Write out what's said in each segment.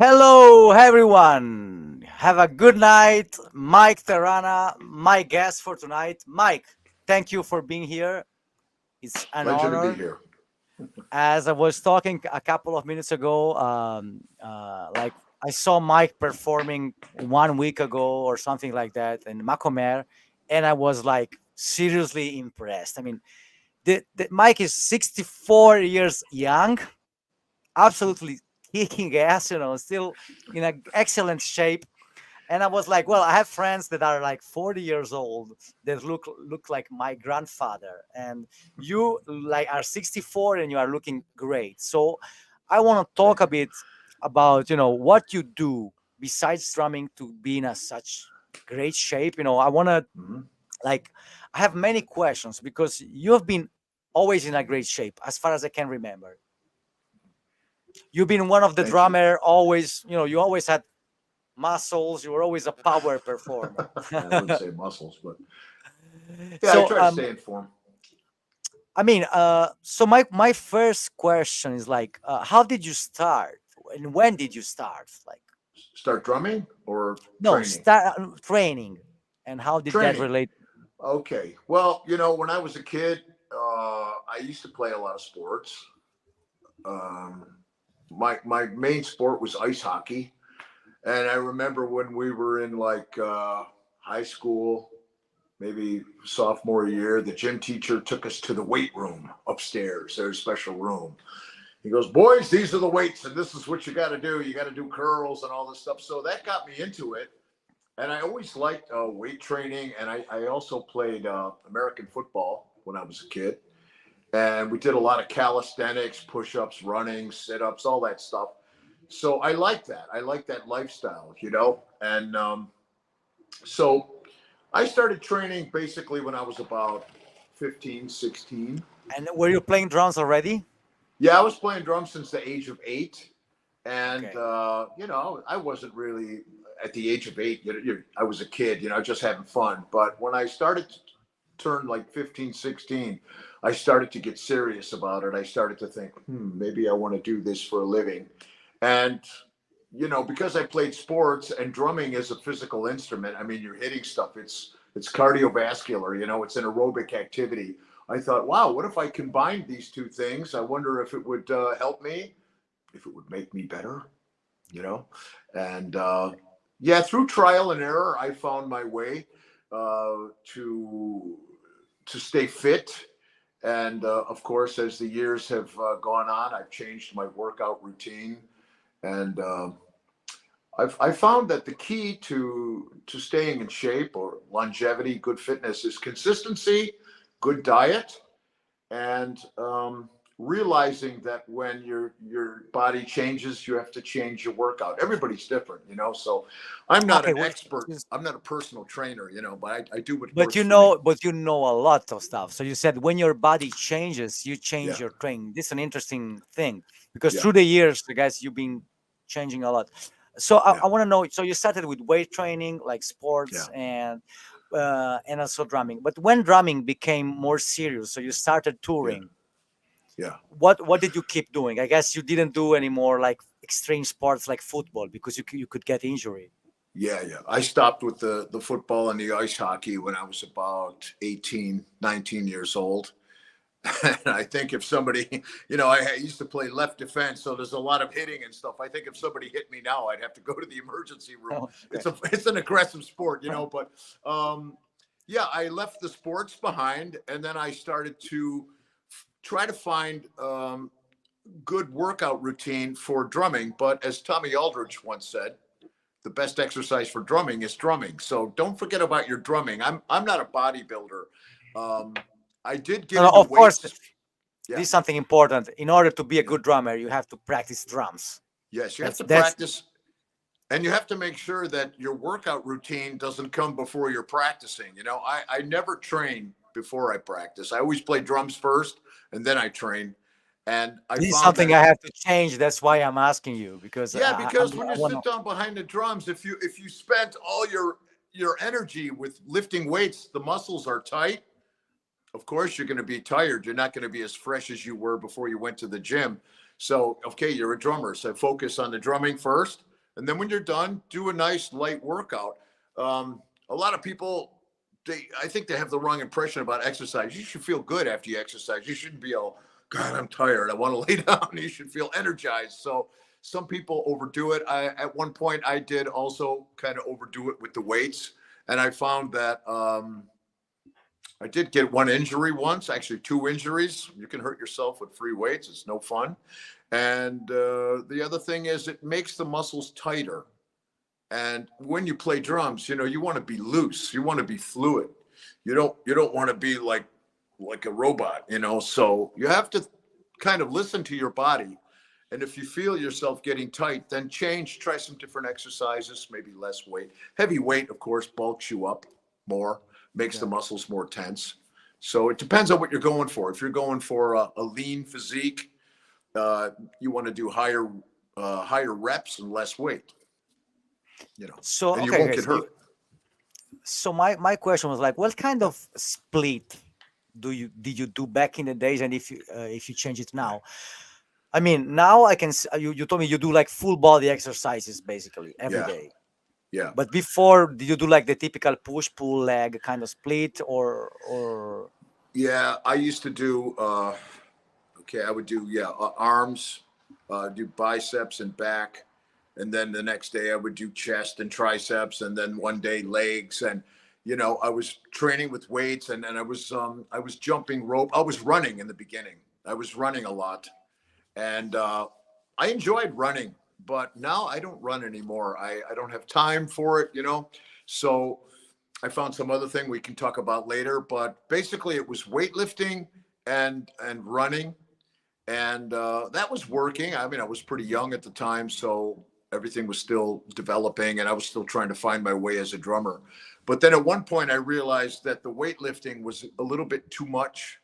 Hello, everyone. Have a good night. Mike Terrana, my guest for tonight. Mike, thank you for being here. It's an Pleasure to be honor. here. As I was talking a couple of minutes ago, like I saw Mike performing 1 week ago or something like that in Macomer, and I was like seriously impressed. I mean, the Mike is 64 years young, absolutely kicking ass, still in an excellent shape. And I was like, well, I have friends that are like 40 years old that look like my grandfather, and you like are 64 and you are looking great. So I want to talk Thank a you. bit about what you do besides drumming to be in a such great shape. I want to Mhm. like I have many questions because you have been always in a great shape as far as I can remember. You've been one of the Thank you. drummer always, you always had muscles. You were always a power performer. I wouldn't say muscles, but yeah, I so try to stay in form. I mean, so my first question is like, how did you start and when did you start? Like, Start drumming or no, training? start training, and how did that Training. relate? Okay. Well, when I was a kid, I used to play a lot of sports. Um, my main sport was ice hockey, and I remember when we were in like high school, maybe sophomore year, the gym teacher took us to the weight room upstairs. There's a special room. He goes, boys, these are the weights, and this is what you got to do. You got to do curls and all this stuff. So that got me into it. And I always liked weight training. And I also played American football when I was a kid. And we did a lot of calisthenics, push ups, running, sit ups, all that stuff. So I like that. I like that lifestyle. And so I started training basically when I was about 15, 16. And were you playing drums already? Yeah, I was playing drums since the age of 8. And, Okay. I wasn't really at the age of 8. I was a kid, just having fun. But when I started to turn like 15, 16, I started to get serious about it. I started to think, maybe I want to do this for a living. And, because I played sports and drumming is a physical instrument, I mean, you're hitting stuff. It's cardiovascular, it's an aerobic activity. I thought, wow, what if I combined these two things? I wonder if it would help me, if it would make me better, you know? And yeah, through trial and error, I found my way to stay fit. And of course, as the years have gone on, I've changed my workout routine. And I found that the key to staying in shape or longevity, good fitness, is consistency, good diet, and realizing that when your body changes, you have to change your workout. Everybody's different. So I'm not Okay. an expert. I'm not a personal trainer, but I do what But works for me. you know a lot of stuff. So you said when your body changes, you change Yeah, your training. This is an interesting thing because yeah, through the years, I guess you've been changing a lot. So yeah, I want to know. So you started with weight training, like yeah, sports, and also drumming. But when drumming became more serious, so you started yeah, touring. yeah. What did you keep doing? I guess you didn't do any more like extreme sports like football because you could get injury. Yeah, yeah. I stopped with the football and the ice hockey when I was about 18, 19 years old. And I think if somebody, I used to play left defense, so there's a lot of hitting and stuff. I think if somebody hit me now, I'd have to go to the emergency room. Okay. It's an aggressive sport. But yeah, I left the sports behind, and then I started to try to find good workout routine for drumming. But as Tommy Aldridge once said, the best exercise for drumming is drumming. So don't forget about your drumming. I'm not a bodybuilder. Um, I did No, get no, into of course, weights. Yeah. this is something important. In order to be a Yeah. good drummer, you have to practice drums. Yes, you have That's to that's practice, and you have to make sure that your workout routine doesn't come before you're practicing. I never train before I practice. I always play drums first and then I train. And I this is found that something I have to change. That's why I'm asking you because yeah, I because when you want to. sit down behind the drums, if you spent all your energy with lifting weights, the muscles are tight. Of course, you're going to be tired. You're not going to be as fresh as you were before you went to the gym. So, okay, you're a drummer. So focus on the drumming first. And then when you're done, do a nice light workout. A lot of people, I think they have the wrong impression about exercise. You should feel good after you exercise. You shouldn't be all, God, I'm tired, I want to lay down. You should feel energized. So some people overdo it. At one point I did also kind of overdo it with the weights, and I found that I did get one injury once, actually two injuries. You can hurt yourself with free weights. It's no fun. And the other thing is it makes the muscles tighter. And when you play drums, you want to be loose. You want to be fluid. You don't want to be like a robot, So you have to kind of listen to your body. And if you feel yourself getting tight, then try some different exercises, maybe less weight. Heavy weight, of course, bulks you up more, makes the muscles more tense. So it depends on what you're going for. If you're going for a lean physique, you want to do higher reps and less weight, So and you okay, won't okay. get hurt. So my question was like, what kind of split did you do back in the days, and if you change it now? I mean, now I can. You told me you do like full body exercises basically every Yeah, day. yeah, But before, did you do like the typical push pull leg kind of split, or? yeah. I used to do. Okay, I would do arms, do biceps and back, and then the next day I would do chest and triceps, and then one day legs, and I was training with weights, and I was jumping rope. I was running in the beginning. I was running a lot, and I enjoyed running, but now I don't run anymore. I don't have time for it. So I found some other thing we can talk about later, but basically it was weightlifting and running, and that was working. I mean, I was pretty young at the time, so everything was still developing, and I was still trying to find my way as a drummer. But then at one point, I realized that the weightlifting was a little bit too much,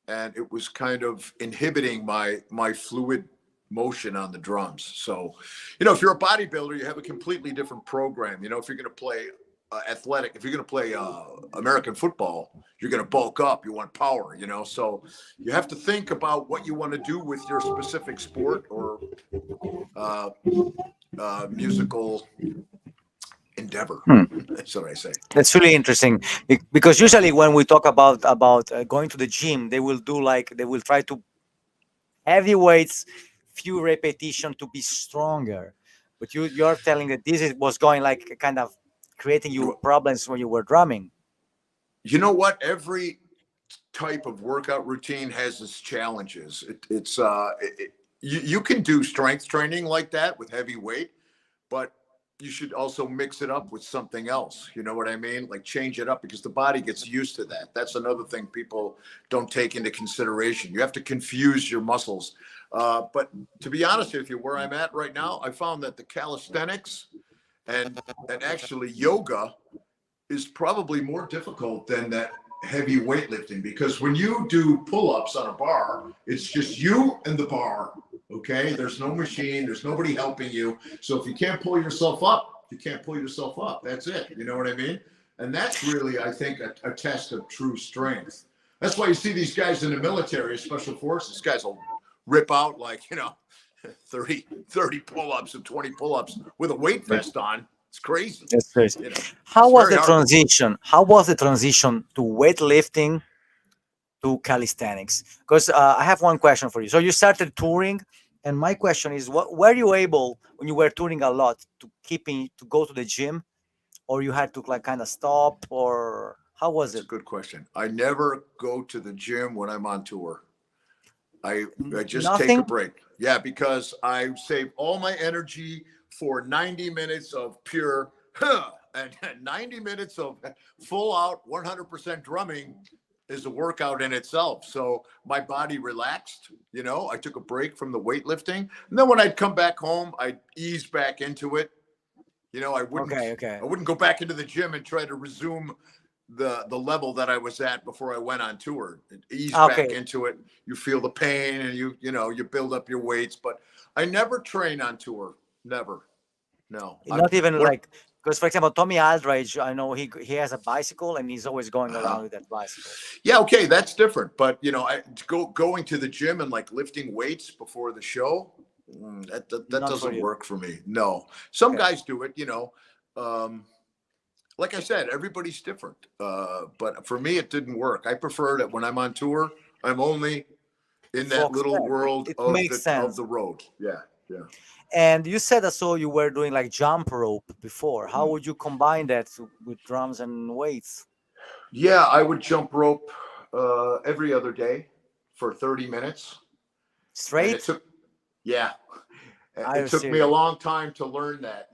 and it was kind of inhibiting my fluid motion on the drums. So, if you're a bodybuilder, you have a completely different program. If you're going to play athletic, if you're going to play American football, you're going to bulk up. You want power. So you have to think about what you want to do with your specific sport or uh, musical endeavor. That's what I say. That's really interesting because usually when we talk about going to the gym, they will try to heavy weights, few repetition to be stronger. But you're telling that was going like kind of creating you problems when you were drumming. You know what? Every type of workout routine has its challenges. You can do strength training like that with heavy weight, but you should also mix it up with something else. You know what I mean? Like change it up because the body gets used to that. That's another thing people don't take into consideration. You have to confuse your muscles. But to be honest with you, where I'm at right now, I found that the calisthenics and actually yoga is probably more difficult than that heavy weightlifting, because when you do pull-ups on a bar, it's just you and the bar. Okay, there's no machine, there's nobody helping you. So if you can't pull yourself up, you can't pull yourself up. That's it. You know what I mean? And that's really, I think, a test of true strength. That's why you see these guys in the military, special forces, guys will rip out like 30 pull-ups and 20 pull-ups with a weight vest on. It's crazy. That's crazy. It's very hard. How was the transition to weightlifting to calisthenics? Because I have one question for you. So you started touring, and my question is, were you able, when you were touring a lot, to go to the gym, or you had to like kind of stop, or how was That's it? a good question. I never go to the gym when I'm on tour. I just take a Nothing. break. Yeah, because I save all my energy for 90 minutes of pure and 90 minutes of full out 100% drumming is a workout in itself. So my body relaxed, I took a break from the weightlifting. And then when I'd come back home, I'd ease back into it. I wouldn't Okay, okay. I wouldn't go back into the gym and try to resume the level that I was at before I went on tour. Ease back Okay. into it. You feel the pain and you build up your weights, but I never train on tour. Never. No. Not even like, because for example, Tommy Aldridge, I know he has a bicycle and he's always going around with that bicycle. Yeah, okay, that's different. But I going to the gym and like lifting weights before the show. That Not for doesn't you. work for me. No, some Okay. guys do it. Like I said, everybody's different. But for me, it didn't work. I prefer that when I'm on tour, I'm only in that Fox, little yeah, world it of makes the sense. road. Yeah, yeah. And you said I saw you were doing like jump rope before. How would you combine that with drums and weights? Yeah, I would jump rope every other day for 30 minutes. And it Straight? took, yeah, Are it you took me a serious? long time to learn that.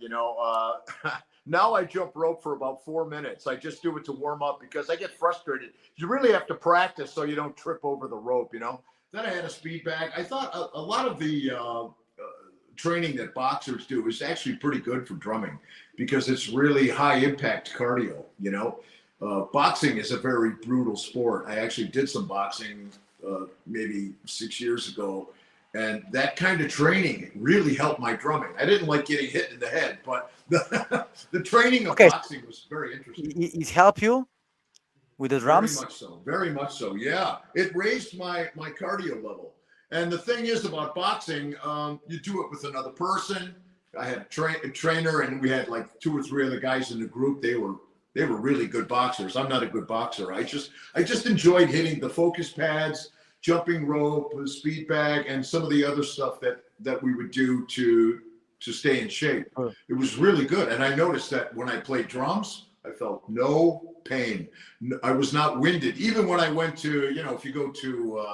Now I jump rope for about 4 minutes. I just do it to warm up because I get frustrated. You really have to practice so you don't trip over the rope. Then I had a speed bag. I thought a lot of the training that boxers do is actually pretty good for drumming because it's really high impact cardio. Boxing is a very brutal sport. I actually did some boxing maybe 6 years ago, and that kind of training really helped my drumming. I didn't like getting hit in the head, but the training of Okay, boxing was very interesting. it helped you with the Very drums? much so. Very much so. Yeah, it raised my cardio level. And the thing is about boxing, you do it with another person. I had a trainer, and we had like two or three other guys in the group. They were really good boxers. I'm not a good boxer. I just enjoyed hitting the focus pads, jumping rope, the speed bag, and some of the other stuff that we would do to stay in shape. Sure. It was really good. And I noticed that when I played drums, I felt no pain. I was not winded. Even when I went to, if you go to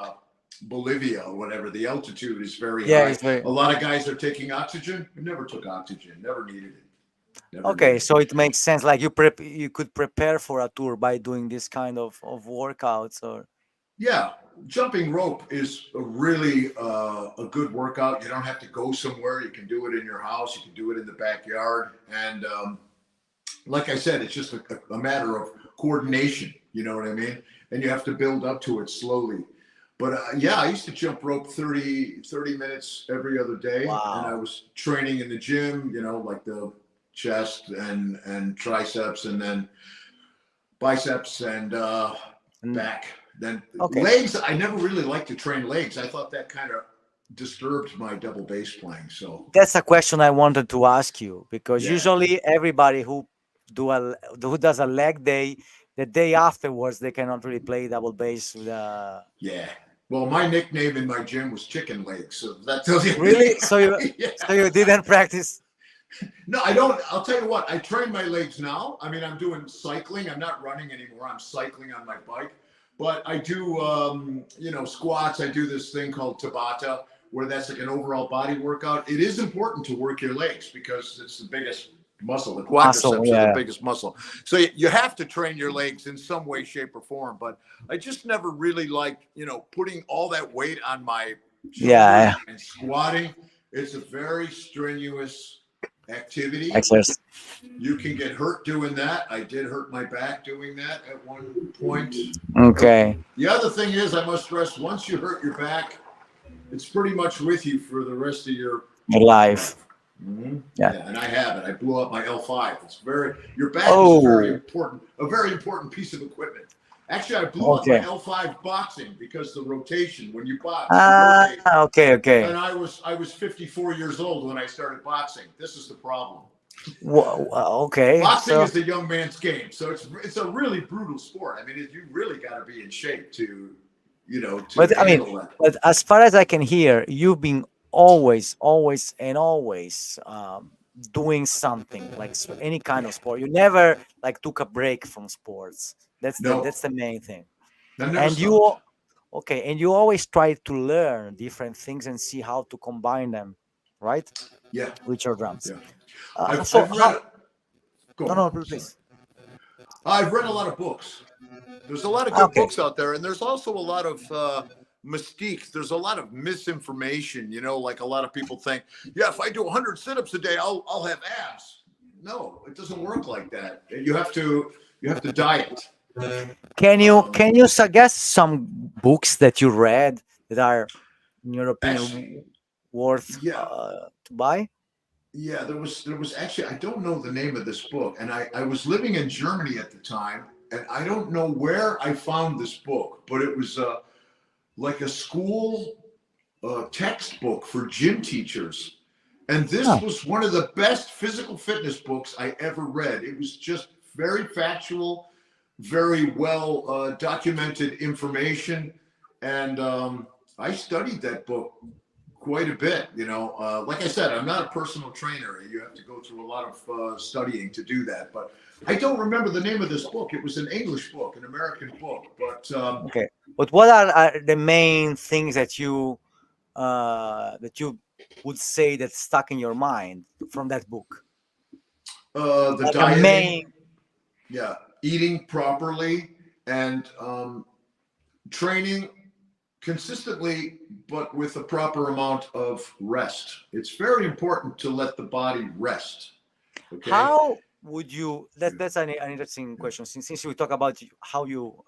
Bolivia or whatever, the altitude is very Yeah, high. it's very A lot of guys are taking oxygen. I never took oxygen. Never needed it. Never okay. needed it. So it makes sense. Like you could prepare for a tour by doing this kind of workouts or Yeah, jumping rope is a really a good workout. You don't have to go somewhere. You can do it in your house. You can do it in the backyard. And like I said, it's just a matter of coordination. You know what I mean? And you have to build up to it slowly. But yeah, I used to jump rope 30 minutes every other day. And I wow. was training in the gym, like the chest and triceps and then biceps and Mm, back. Then okay. legs, I never really liked to train legs. I thought that kind of disturbed my double bass playing. So That's a question I wanted to ask you because yeah, usually everybody who does a leg day, the day afterwards they cannot really play double bass with yeah. Well, my nickname in my gym was Chicken Legs, so that tells you really. anything. So you Yeah. so you didn't practice. No, I don't. I'll tell you what. I train my legs now. I mean, I'm doing cycling. I'm not running anymore. I'm cycling on my bike, but I do, squats. I do this thing called Tabata, where that's like an overall body workout. It is important to work your legs because it's the biggest muscle. The Muscle, quadriceps are the yeah, biggest muscle. So you have to train your legs in some way, shape, or form. But I just never really liked, putting all that weight on my shoulders yeah. and squatting. It's a very strenuous activity. Exercise. You can get hurt doing that. I did hurt my back doing that at one point. Okay, The other thing is, I must stress, once you hurt your back, it's pretty much with you for the rest of your your life. life. Mm-hmm. Yeah. Yeah, and I have it. I blew up my L5. Your back is Oh, a very important piece of equipment. Actually, I blew up my okay. L5 boxing because the rotation, when you box, you Ah, rotate. okay, And okay. I was 54 years old when I started boxing. This is the problem. Okay. Boxing So, is the young man's game, so it's a really brutal sport. I mean, you really got to be in shape to but I mean, handle that. but as far as I can hear, you've been always, always, and always doing something like any kind of sport. You never like took a break from sports. No, That's the main thing. that never And stopped. okay, and you always try to learn different things and see how to combine them, right, Yeah, with your drums. yeah. I've So I've read. how? Go No, on. no, Sorry. please. I've read a lot of books. There's a lot of good Okay. books out there, and there's also a lot of mystique. There's a lot of misinformation. Like a lot of people think, yeah, if I do 100 sit-ups a day, I'll have abs. No, it doesn't work like that. You have to diet. Um, Can you suggest some books that you read that are, in your opinion, actually, worth yeah, to buy? yeah. There was actually, I don't know the name of this book, and I was living in Germany at the time, and I don't know where I found this book, but it was like a school textbook for gym teachers. And this Oh, was one of the best physical fitness books I ever read. It was just very factual, very well documented information. And I studied that book quite a bit. Like I said, I'm not a personal trainer. You have to go through a lot of studying to do that. But I don't remember the name of this book. It was an English book, an American book. But okay. But what are the main things that you would say that stuck in your mind from that book? the Like a dieting, main. yeah, eating properly and training consistently, but with a proper amount of rest. It's very important to let the body rest. Okay. How would you? Yeah. That's an interesting question. Since we talk about how you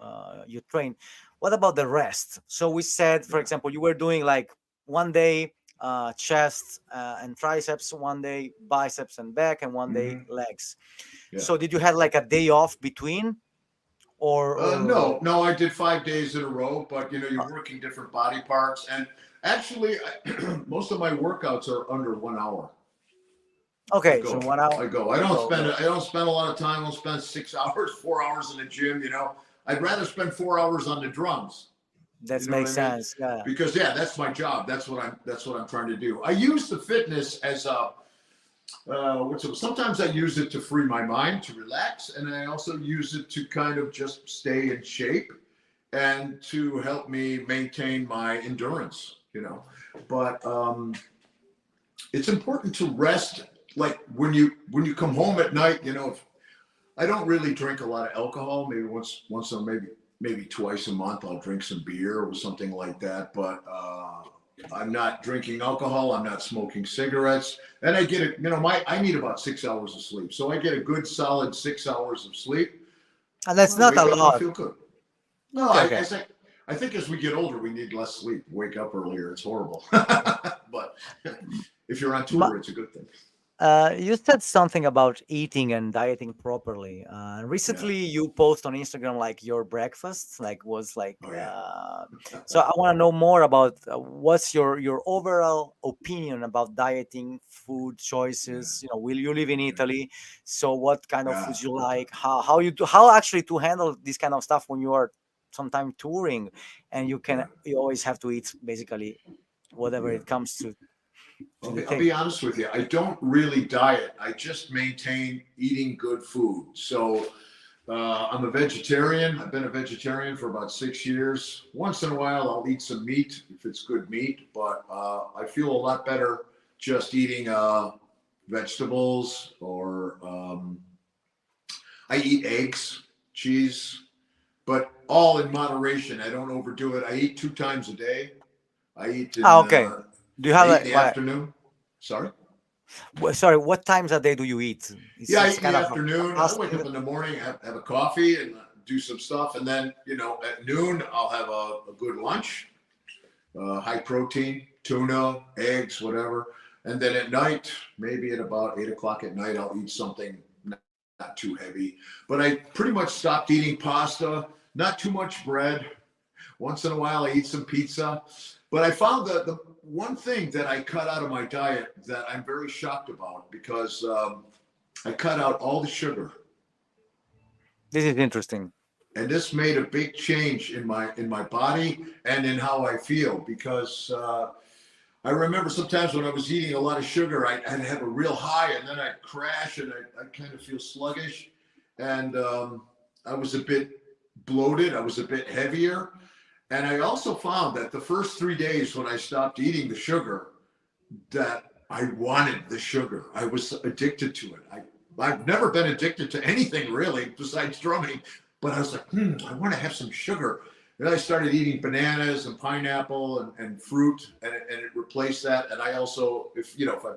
train, what about the rest? So we said, for Yeah. example, you were doing like one day chest and triceps, one day biceps and back, and one day Hmm. legs. Yeah. So did you have like a day off between, or No, no, I did 5 days in a row, but uh, you're working different body parts. And actually, most of my workouts are under 1 hour. I okay? So go, 1 hour. I go. I You don't go. spend, Yeah, I don't spend a lot of time. I don't spend 6 hours, 4 hours in the gym. I'd rather spend 4 hours on the drums. You that know what makes I mean? sense. Yeah. Because yeah, that's my job. That's what I'm trying to do. I use the fitness as a sometimes I use it to free my mind, to relax, and I also use it to kind of just stay in shape and to help me maintain my endurance. But it's important to rest. Like when you come home at night, I don't really drink a lot of alcohol. Maybe once or maybe twice a month I'll drink some beer or something like that. But I'm not drinking alcohol. I'm not smoking cigarettes, and I get I need about 6 hours of sleep. So I get a good solid 6 hours of sleep. And that's I not a wake up, I lot. feel good. No, Okay, okay. I think as we get older, we need less sleep. Wake up earlier. It's horrible, but if you're on tour, it's a good thing. You said something about eating and dieting properly. Yeah. Recently, you post on Instagram like your breakfast, like was like. Oh yeah. So I want to know more about what's your overall opinion about dieting, food Yeah. choices. Will you live in Yeah. Italy? So what kind of Yeah. foods you like? How actually to handle this kind of stuff when you are sometime touring, and Yeah. you always have to eat basically whatever Yeah. it comes to the I'll be thing. honest with you. I don't really diet. I just maintain eating good food. So I'm a vegetarian. I've been a vegetarian for about 6 years. Once in a while, I'll eat some meat if it's good meat, but I feel a lot better just eating vegetables or I eat eggs, cheese, but all in moderation. I don't overdo it. I eat 2 times a day. I eat Ah, in okay. Do you I have eat like in the what? afternoon. Sorry. Sorry, what times a day do you eat? Yeah, I It's eat in kind the of a afternoon. I wake fasting. up in the morning, have a coffee, and do some stuff, and then at noon I'll have a good lunch, high protein, tuna, eggs, whatever, and then at night, maybe at about 8 o'clock at night, I'll eat something not too heavy. But I pretty much stopped eating pasta, not too much bread. Once in a while, I eat some pizza. But I found the one thing that I cut out of my diet that I'm very shocked about because I cut out all the sugar, This is interesting. and this made a big change in my body and in how I feel because I remember sometimes when I was eating a lot of sugar, I'd have a real high and then I'd crash and I'd kind of feel sluggish, and I was a bit bloated. I was a bit heavier, and I also found that the first 3 days when I stopped eating the sugar, that I wanted the sugar. I was addicted to it. I've never been addicted to anything really besides drumming, but I was like, I want to have some sugar. And I started eating bananas and pineapple and fruit, and it replaced that. And I also, if I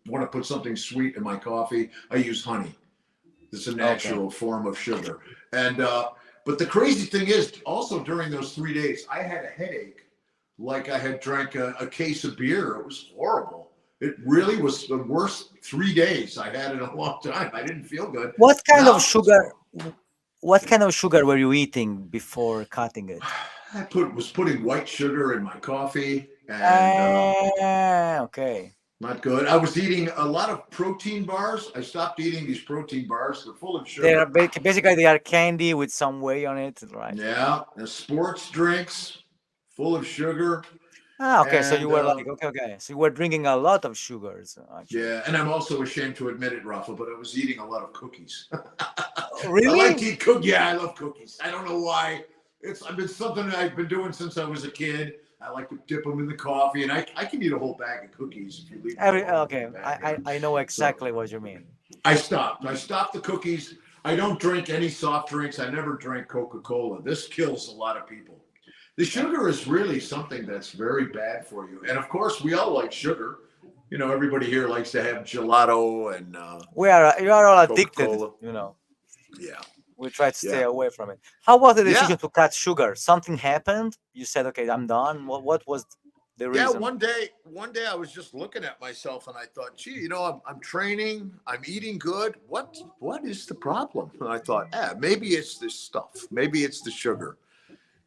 want to put something sweet in my coffee, I use honey. It's a Okay. natural form of sugar. And but the crazy thing is, also during those 3 days, I had a headache, like I had drank a case of beer. It was horrible. It really was the worst 3 days I had in a long time. I didn't feel good. What kind of Now it's sugar? horrible. What Yeah. kind of sugar were you eating before cutting it? Was putting white sugar in my coffee. and Okay. not good. I was eating a lot of protein bars. I stopped eating these protein bars. They're full of They are sugar. basically they are candy with some whey on it, right? Yeah, and sports drinks full of sugar. Ah, okay. So you And were like, okay, okay. So you were drinking a lot of sugars, actually. yeah, and I'm also ashamed to admit it, Rafa, but I was eating a lot of cookies. I like Really? to eat cookies. Yeah, I love cookies. I don't know why. It's been something that I've been doing since I was a kid. I like to dip them in the coffee, and I can eat a whole bag of cookies if you leave me alone with Okay. the bag. I know So exactly what you mean. I stopped. I stopped the cookies. I don't drink any soft drinks. I never drank Coca Cola. This kills a lot of people. The Yeah. sugar is really something that's very bad for you. And of course, we all like sugar. You know, everybody here likes to have gelato and You are all Coca addicted, Cola. you know. Yeah. We try to stay Yeah. away from it. How was the Yeah. decision to cut sugar? Something happened? You said, okay, I'm done. What was the Yeah, reason? one day I was just looking at myself and I thought, gee, I'm training, I'm eating good. What is the problem? And I thought, maybe it's this stuff. Maybe it's the sugar.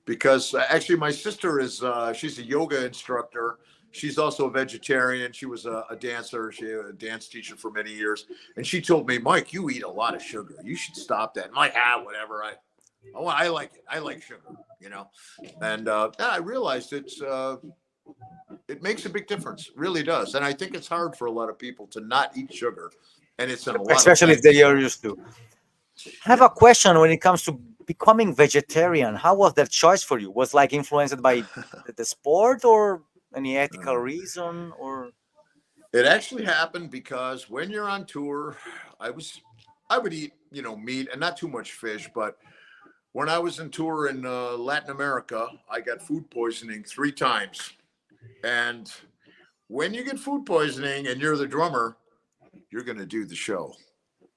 Because actually my sister is she's a yoga instructor. She's also a vegetarian. She was a dancer. She was a dance teacher for many years. And she told me, Mike, you eat a lot of sugar. You should stop that. I'm like, whatever. I like it. I like sugar, you know. And I realized it makes a big difference. It really does. And I think it's hard for a lot of people to not eat sugar. And it's in a lot of Especially if they things. are used to. I have Yeah. a question when it comes to becoming vegetarian. How was that choice for you? Was like influenced by the sport or any ethical Uh, reason or It actually happened because when you're on tour, I would eat, meat and not too much fish, but when I was in tour in Latin America, I got food poisoning 3 times. And when you get food poisoning and you're the drummer, you're going to do the show.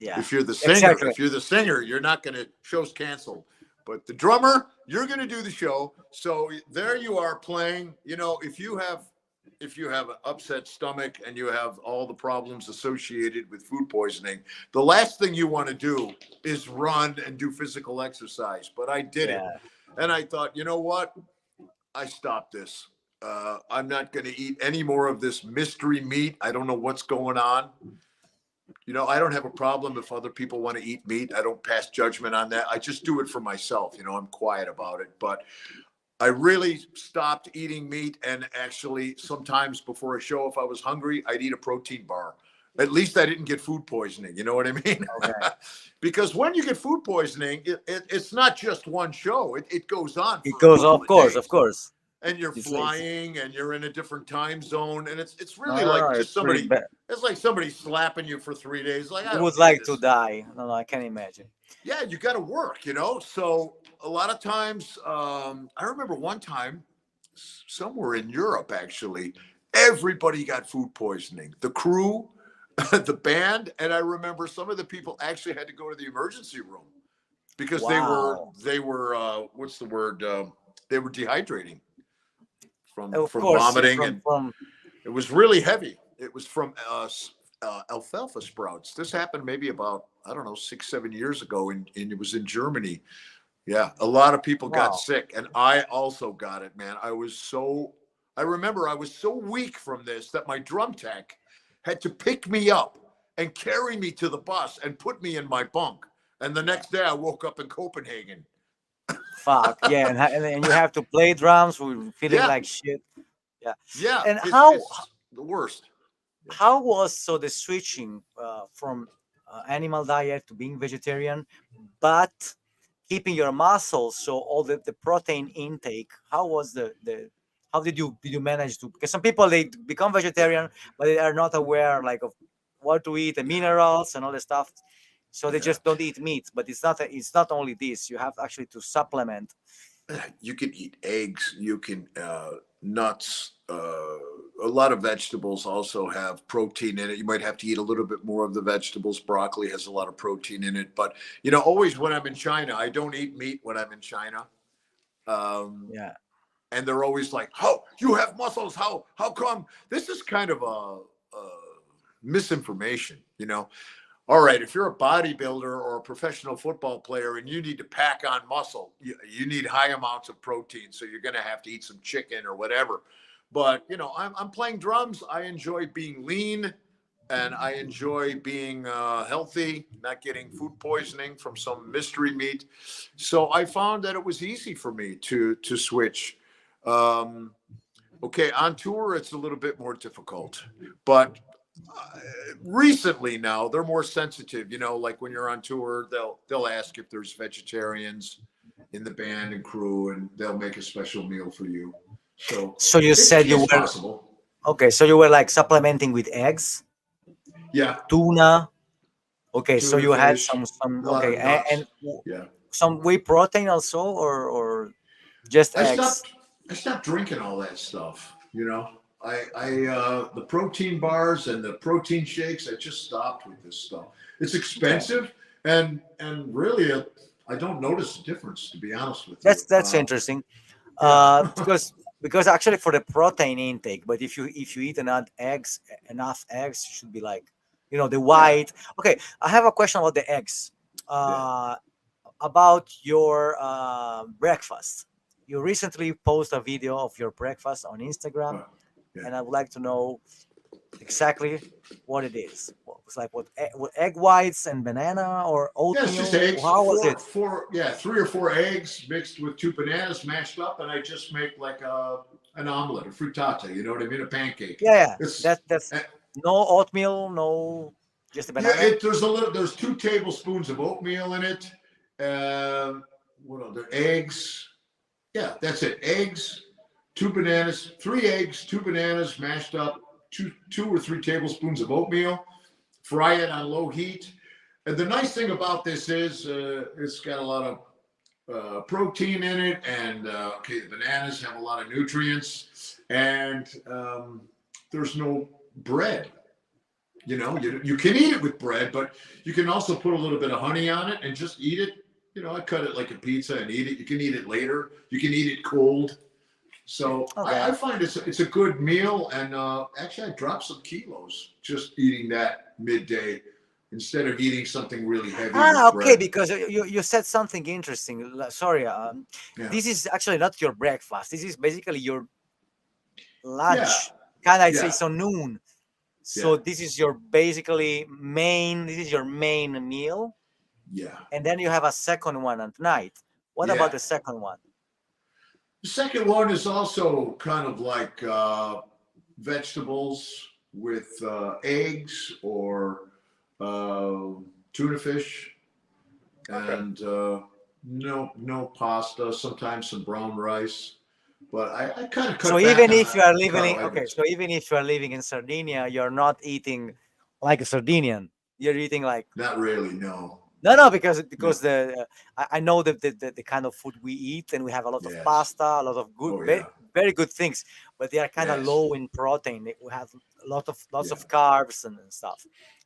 yeah. If Exactly. you're the singer, you're not going to, show's canceled. But the drummer, you're going to do the show. So there you are playing. If you have an upset stomach and you have all the problems associated with food poisoning, the last thing you want to do is run and do physical exercise. But I did it. Yeah. And I thought, you know what? I stopped this. I'm not going to eat any more of this mystery meat. I don't know what's going on. I don't have a problem if other people want to eat meat. I don't pass judgment on that. I just do it for myself. I'm quiet about it. But I really stopped eating meat. And actually, sometimes before a show, if I was hungry, I'd eat a protein bar. At least I didn't get food poisoning. You know what I mean? Okay. Because when you get food poisoning, it's not just one show, it goes on It for a goes, couple of of course, of days. course. And you're It's flying and you're in a different time zone. And it's no, really no, no. like It's just pretty somebody, bad. it's like somebody slapping you for 3 days. Like, I You don't would need like to this. die. No, no, I can imagine. Yeah, you got to work. So a lot of times, I remember one time somewhere in Europe, actually, everybody got food poisoning. The crew, the band, and I remember some of the people actually had to go to the emergency room because they were Wow. they were what's the word? They were dehydrating from Of from course, vomiting, from and it was really heavy. It was from alfalfa sprouts. This happened maybe about, I don't know, 6, 7 years ago, and it was in Germany. Yeah, a lot of people got wow. sick, and I also got it, man. I remember I was so weak from this that my drum tech had to pick me up and carry me to the bus and put me in my bunk. And the Yeah. next day I woke up in Copenhagen. Fuck. Yeah, and you have to play drums with feeling Yeah, like shit. Yeah. yeah, And it's the worst. Yeah. how was so the switching from animal diet to being vegetarian, but keeping your muscles, so all the protein intake? How was the how did you manage to? Because some people they become vegetarian, but they are not aware like of what to eat, the minerals and all the stuff. So they Yeah. just don't eat meat. But it's not only this. You have actually to supplement. You can eat eggs, you can nuts, a lot of vegetables also have protein in it. You might have to eat a little bit more of the vegetables. Broccoli has a lot of protein in it. But always when I'm in China, I don't eat meat when I'm in China. um, Yeah. and they're always like, "How you have muscles? How come?" This is kind of a misinformation. All right, if you're a bodybuilder or a professional football player and you need to pack on muscle, you need high amounts of protein. So you're going to have to eat some chicken or whatever. But I'm playing drums. I enjoy being lean, and I enjoy being healthy, not getting food poisoning from some mystery meat. So I found that it was easy for me to switch. Um, okay, on tour it's a little bit more difficult, but recently now they're more sensitive. Like when you're on tour, they'll ask if there's vegetarians in the band and crew, and they'll make a special meal for you. So So you it's said you it's were possible. okay. So you were like supplementing with eggs, Yeah, tuna. Okay, so tuna you had fish, some a lot okay, of nuts. and Yeah, some whey protein also, or just I eggs. stopped. I stopped drinking all that stuff. The protein bars and the protein shakes. I just stopped with this stuff. It's Okay, expensive, and really, I don't notice a difference. To be honest with you. that's interesting. Yeah, Because actually for the protein intake, but if you eat enough eggs, you should be like, the yeah, white. Okay, I have a question about the eggs. yeah. Uh, about your breakfast. You recently posted a video of your breakfast on Instagram, Yeah. and I would like to know exactly what it is. What was like what egg whites and banana or Yeah, it's just oatmeal? eggs. How was it? Yeah, 3 or 4 eggs mixed with 2 bananas mashed up, and I just make like an omelet, a frittata. You know what I mean? A pancake. Yeah, yeah. It's That's eh, no oatmeal, no just a yeah. banana. There's 2 tablespoons of oatmeal in it. What other eggs? Yeah, that's it. Eggs, 2 bananas, 3 eggs, 2 bananas mashed up, two or 3 tablespoons of oatmeal. Fry it on low heat. And the nice thing about this is it's got a lot of protein in it, and okay, the bananas have a lot of nutrients, and there's no bread. You can eat it with bread, but you can also put a little bit of honey on it and just eat it. I cut it like a pizza and eat it. You can eat it later. You can eat it cold. So I Okay. find it's a good meal, and actually I dropped some kilos just eating that midday instead of eating something really heavy with Okay, bread. because you said something interesting. Sorry, Yeah, this is actually not your breakfast. This is basically your yeah, lunch. Can I say yeah, so? Noon. yeah, So this is your basically main. This is your main meal, yeah, and then you have a second one at night. What about yeah. the second one? The second one is also kind of like vegetables with eggs or tuna fish, Okay. and no pasta. Sometimes some brown rice, but I kind of So cut back even on if you are the living in, okay, carbohydrates. so even if you are living in Sardinia, you're not eating like a Sardinian. You're eating like Not really, no, no, because no. I know the kind of food we eat, and we have a lot of Yes. pasta, a lot of good, Oh yeah. very good things, but they are kind of Yes. low in protein. We have lots Yeah. of carbs and stuff.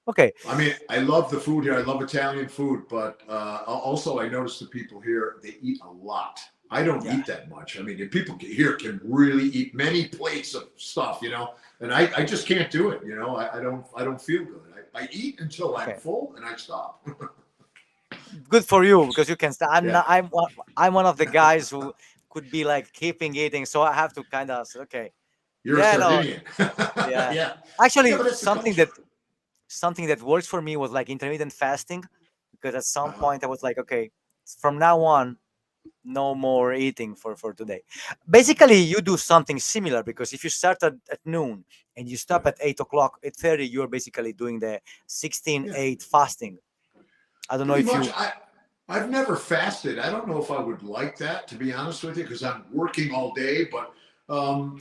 Okay, I mean, I love the food here. I love Italian food, but also I notice the people here, they eat a lot. I don't yeah, eat that much. I mean, the people here can really eat many plates of stuff, and I just can't do it. I don't feel good. I eat until I'm okay, full and I stop. good for you because you can. I'm Yeah. not. I'm one of the guys who could be like keeping eating, so I have to kind of say, okay, You're a yeah, no, Sardinian. yeah. Yeah. Yeah, Actually, but it's the culture. something that works for me was like intermittent fasting, because at some Uh-huh. point I was like, okay, from now on, no more eating for today. Basically, you do something similar, because if you start at noon and you stop Right. at 8 o'clock, 8:30, you're basically doing the sixteen Yeah. eight fasting. I don't know Pretty if much. you. I've never fasted. I don't know if I would like that, to be honest with you, because I'm working all day. But um,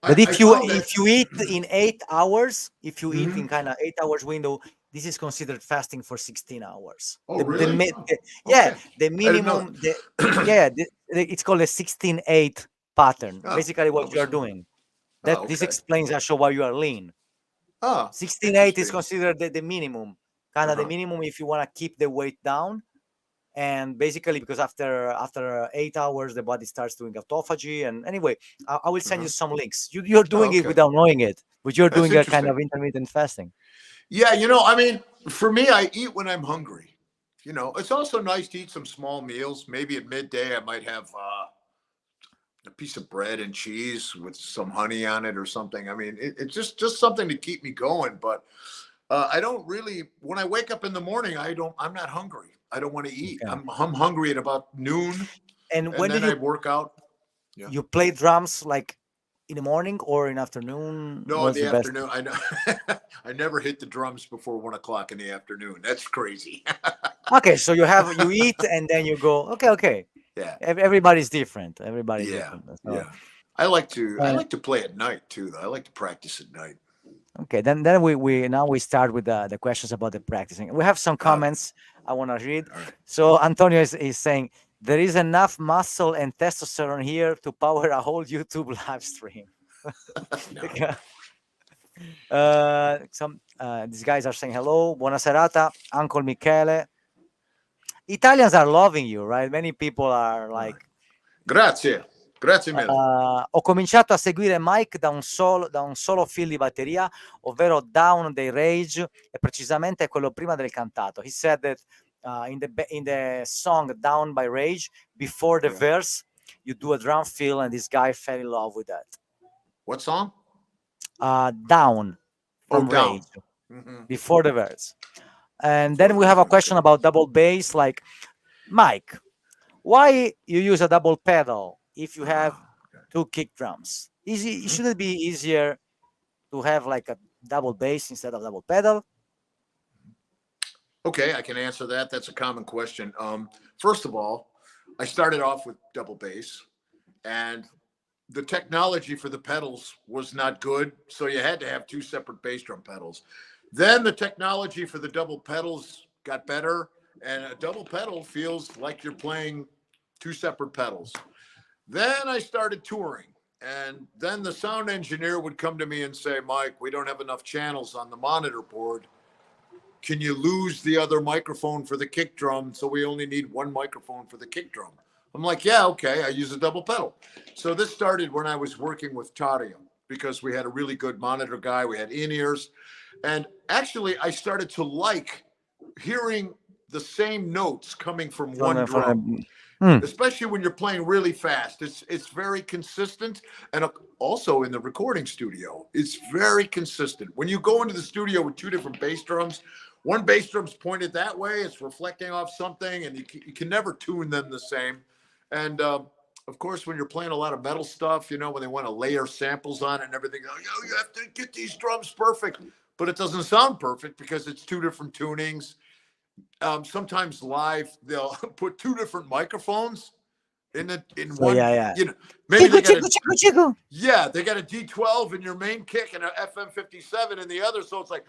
But I found that. if you eat in 8 hours, if you eat in Mhm. kind of 8 hours window, this is considered fasting for 16 hours. Oh, really? Oh, Yeah, okay. the I didn't know minimum that. yeah, it's called a 16-8 pattern. Oh, Basically, what oh, you are so, doing. oh, That this okay. explains actually why you are lean. Oh, 16-8 is interesting. considered the minimum, kind Uh of the huh. minimum if you want to keep the weight down. And basically, because after 8 hours, the body starts doing autophagy. And anyway, I will Uh send you huh. some links. You're Oh, doing it okay. without knowing it, but you're That's doing a kind interesting. of intermittent fasting. Yeah, I mean, for me, I eat when I'm hungry. It's also nice to eat some small meals. Maybe at midday, I might have a piece of bread and cheese with some honey on it or something. I mean, it's just something to keep me going. But I don't really. When I wake up in the morning, I'm not hungry. I don't want to eat. Okay. I'm hungry at about noon, And and when do then I work out. Yeah. you play drums, like in the morning or in afternoon? No, in What's the the best? afternoon. I know. I never hit the drums before 1 o'clock in the afternoon. That's crazy. Okay, so you eat and then you go. Okay, okay. Yeah. Everybody's different. Everybody's Yeah. different. So, Yeah. I uh, like to play at night too, though. I like to practice at night. okay, then we now we start with the questions about the practicing. We have some Okay. comments I want to read. All right. So Antonio is saying there is enough muscle and testosterone here to power a whole YouTube live stream. No. Some these guys are saying hello, buona serata, Uncle Michele. Italians are loving you, right? Many people are All right. like, Grazie. Grazie mille. ho cominciato a seguire Mike da un solo fil di batteria, ovvero Down dei Rage, e precisamente quello prima del cantato. He said that in the song Down by Rage, before the Yeah. verse, you do a drum fill, and this guy fell in love with that. What song? Down Oh, from down. Rage, Mm-hmm. before the verse. And Before then we the have a verse, question okay. about double bass, like, Mike, why you use a double pedal if you have Okay. two kick drums? Mhm. Shouldn't it be easier to have like a double bass instead of double pedal? Okay, I can answer that. That's a common question. First of all, I started off with double bass, and the technology for the pedals was not good, so you had to have two separate bass drum pedals. Then the technology for the double pedals got better, and a double pedal feels like you're playing two separate pedals. Then I started touring, and then the sound engineer would come to me and say, Mike, we don't have enough channels on the monitor board. Can you lose the other microphone for the kick drum? So we only need one microphone for the kick drum. I'm like, yeah, okay. I use a double pedal. So this started when I was working with Tario because we had a really good monitor guy. We had in-ears. And actually, I started to like hearing the same notes coming from one drum, Hmm. especially when you're playing really fast. It's very consistent, and also in the recording studio, it's very consistent. When you go into the studio with two different bass drums, one bass drum's pointed that way, it's reflecting off something, and you can never tune them the same. And of course, when you're playing a lot of metal stuff, you know, when they want to layer samples on it and everything, oh, you have to get these drums perfect, but it doesn't sound perfect because it's two different tunings. Sometimes live they'll put two different microphones in So one. yeah. You know, maybe Chico, they got chico, a chico, chico. yeah, they got a D12 in your main kick and an FM57 in the other. So it's like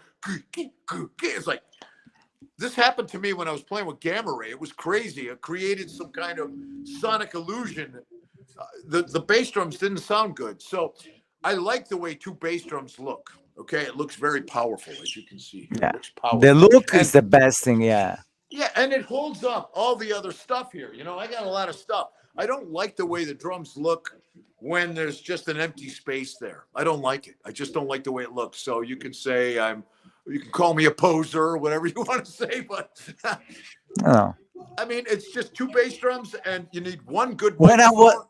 it's like this happened to me when I was playing with Gamma Ray. It was crazy. It created some kind of sonic illusion. The bass drums didn't sound good, so I like the way two bass drums look. Okay, it looks very powerful, as you can see here. It Yeah. looks The powerful, look is and the best thing. Yeah. yeah, and it holds up all the other stuff here. You know, I got a lot of stuff. I don't like the way the drums look when there's just an empty space there. I don't like it. I just don't like the way it looks. So you can say you can call me a poser or whatever you want to say, but No. I mean, it's just two bass drums and you need one good When I was microphone.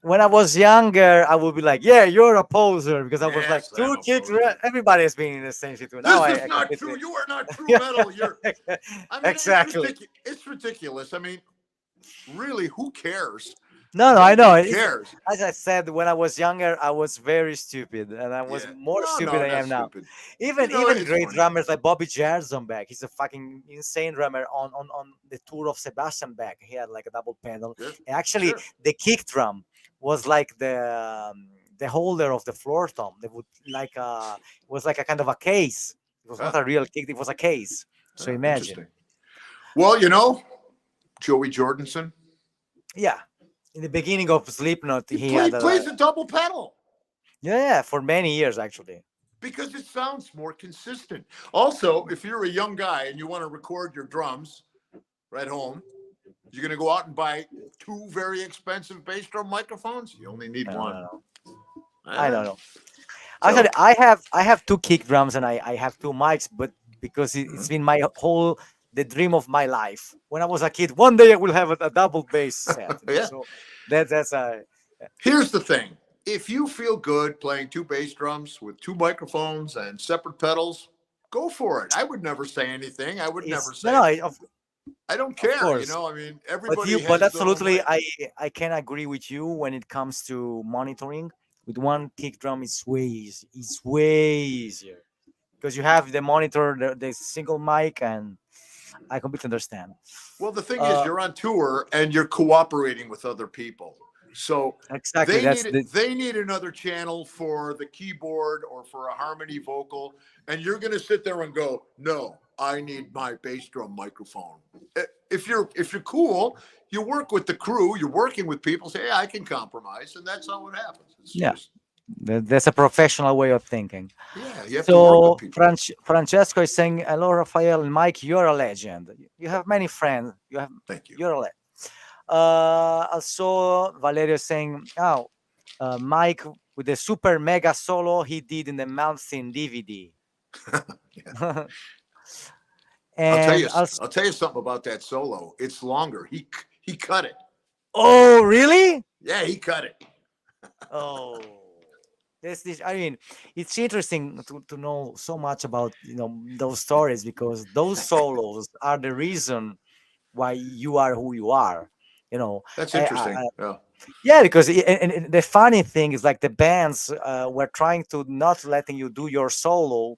when I was younger, I would be like, "Yeah, you're a poser," because I was like, Yes, I'm two a kicks. poser. Everybody has been in the same situation. Now This is I not completely. true. You are not true Yeah. metal. You're I mean, it's Exactly. ridiculous. It's ridiculous. I mean, really, who cares? No, I know. Nobody cares. As I said, when I was younger, I was very stupid, and I was Yeah. more No, stupid no, than I not am now. stupid. You know, Even it's great funny. drummers like Bobby Jarzon. He's a fucking insane drummer on the tour of Sebastian Bach. He had like a double pedal. Sure. And actually, Sure. the kick drum was like the holder of the floor tom. They would like it was like a kind of a case. It was not Ah, a real kick. It was a case. So ah, imagine. interesting. Well, you know, Joey Jordanson, Yeah. In the beginning of Slipknot, he had plays a double pedal yeah, for many years actually. because it sounds more consistent. Also, if you're a young guy and you want to record your drums right home, you're going to go out and buy two very expensive bass drum microphones. You only need I one. don't know. I Ah, don't know. so, Actually, I have two kick drums and I have two mics, but because it's been my whole the dream of my life. When I was a kid, one day I will have a double bass set. yeah. So that's Here's the thing. If you feel good playing two bass drums with two microphones and separate pedals, go for it. I would never say anything. I would never It's say, I don't of care. course. I mean, But everybody you, but has their own absolutely, way. I can agree with you when it comes to monitoring. With one kick drum, it's way easy. It's way easier because you have the monitor, the single mic, and I completely understand. Well, the thing is, Uh, you're on tour and you're cooperating with other people. So exactly. That's the they need another channel for the keyboard or for a harmony vocal, and you're going to sit there and go, "No, I need my bass drum microphone." If you're cool, you work with the crew. You're working with people. Say, "Yeah, I can compromise," and that's how it happens. It's yeah. just That's a professional way of thinking. yeah, you have to work with So people. Francesco is saying, "Hello, Rafael and Mike. You're a legend. You have many friends. Thank you. You're a legend." Also, Valerio saying, "Oh, Mike with the super mega solo he did in the Malmsteen DVD." Yeah. And also, I'll tell you something about that solo. It's longer. He cut it. oh, really? Yeah, he cut it. Oh, this. I mean, it's interesting to know so much about those stories because those solos are the reason why you are who you are. You know, That's I, interesting. I, Yeah. yeah, because and the funny thing is like the bands were trying to not letting you do your solo,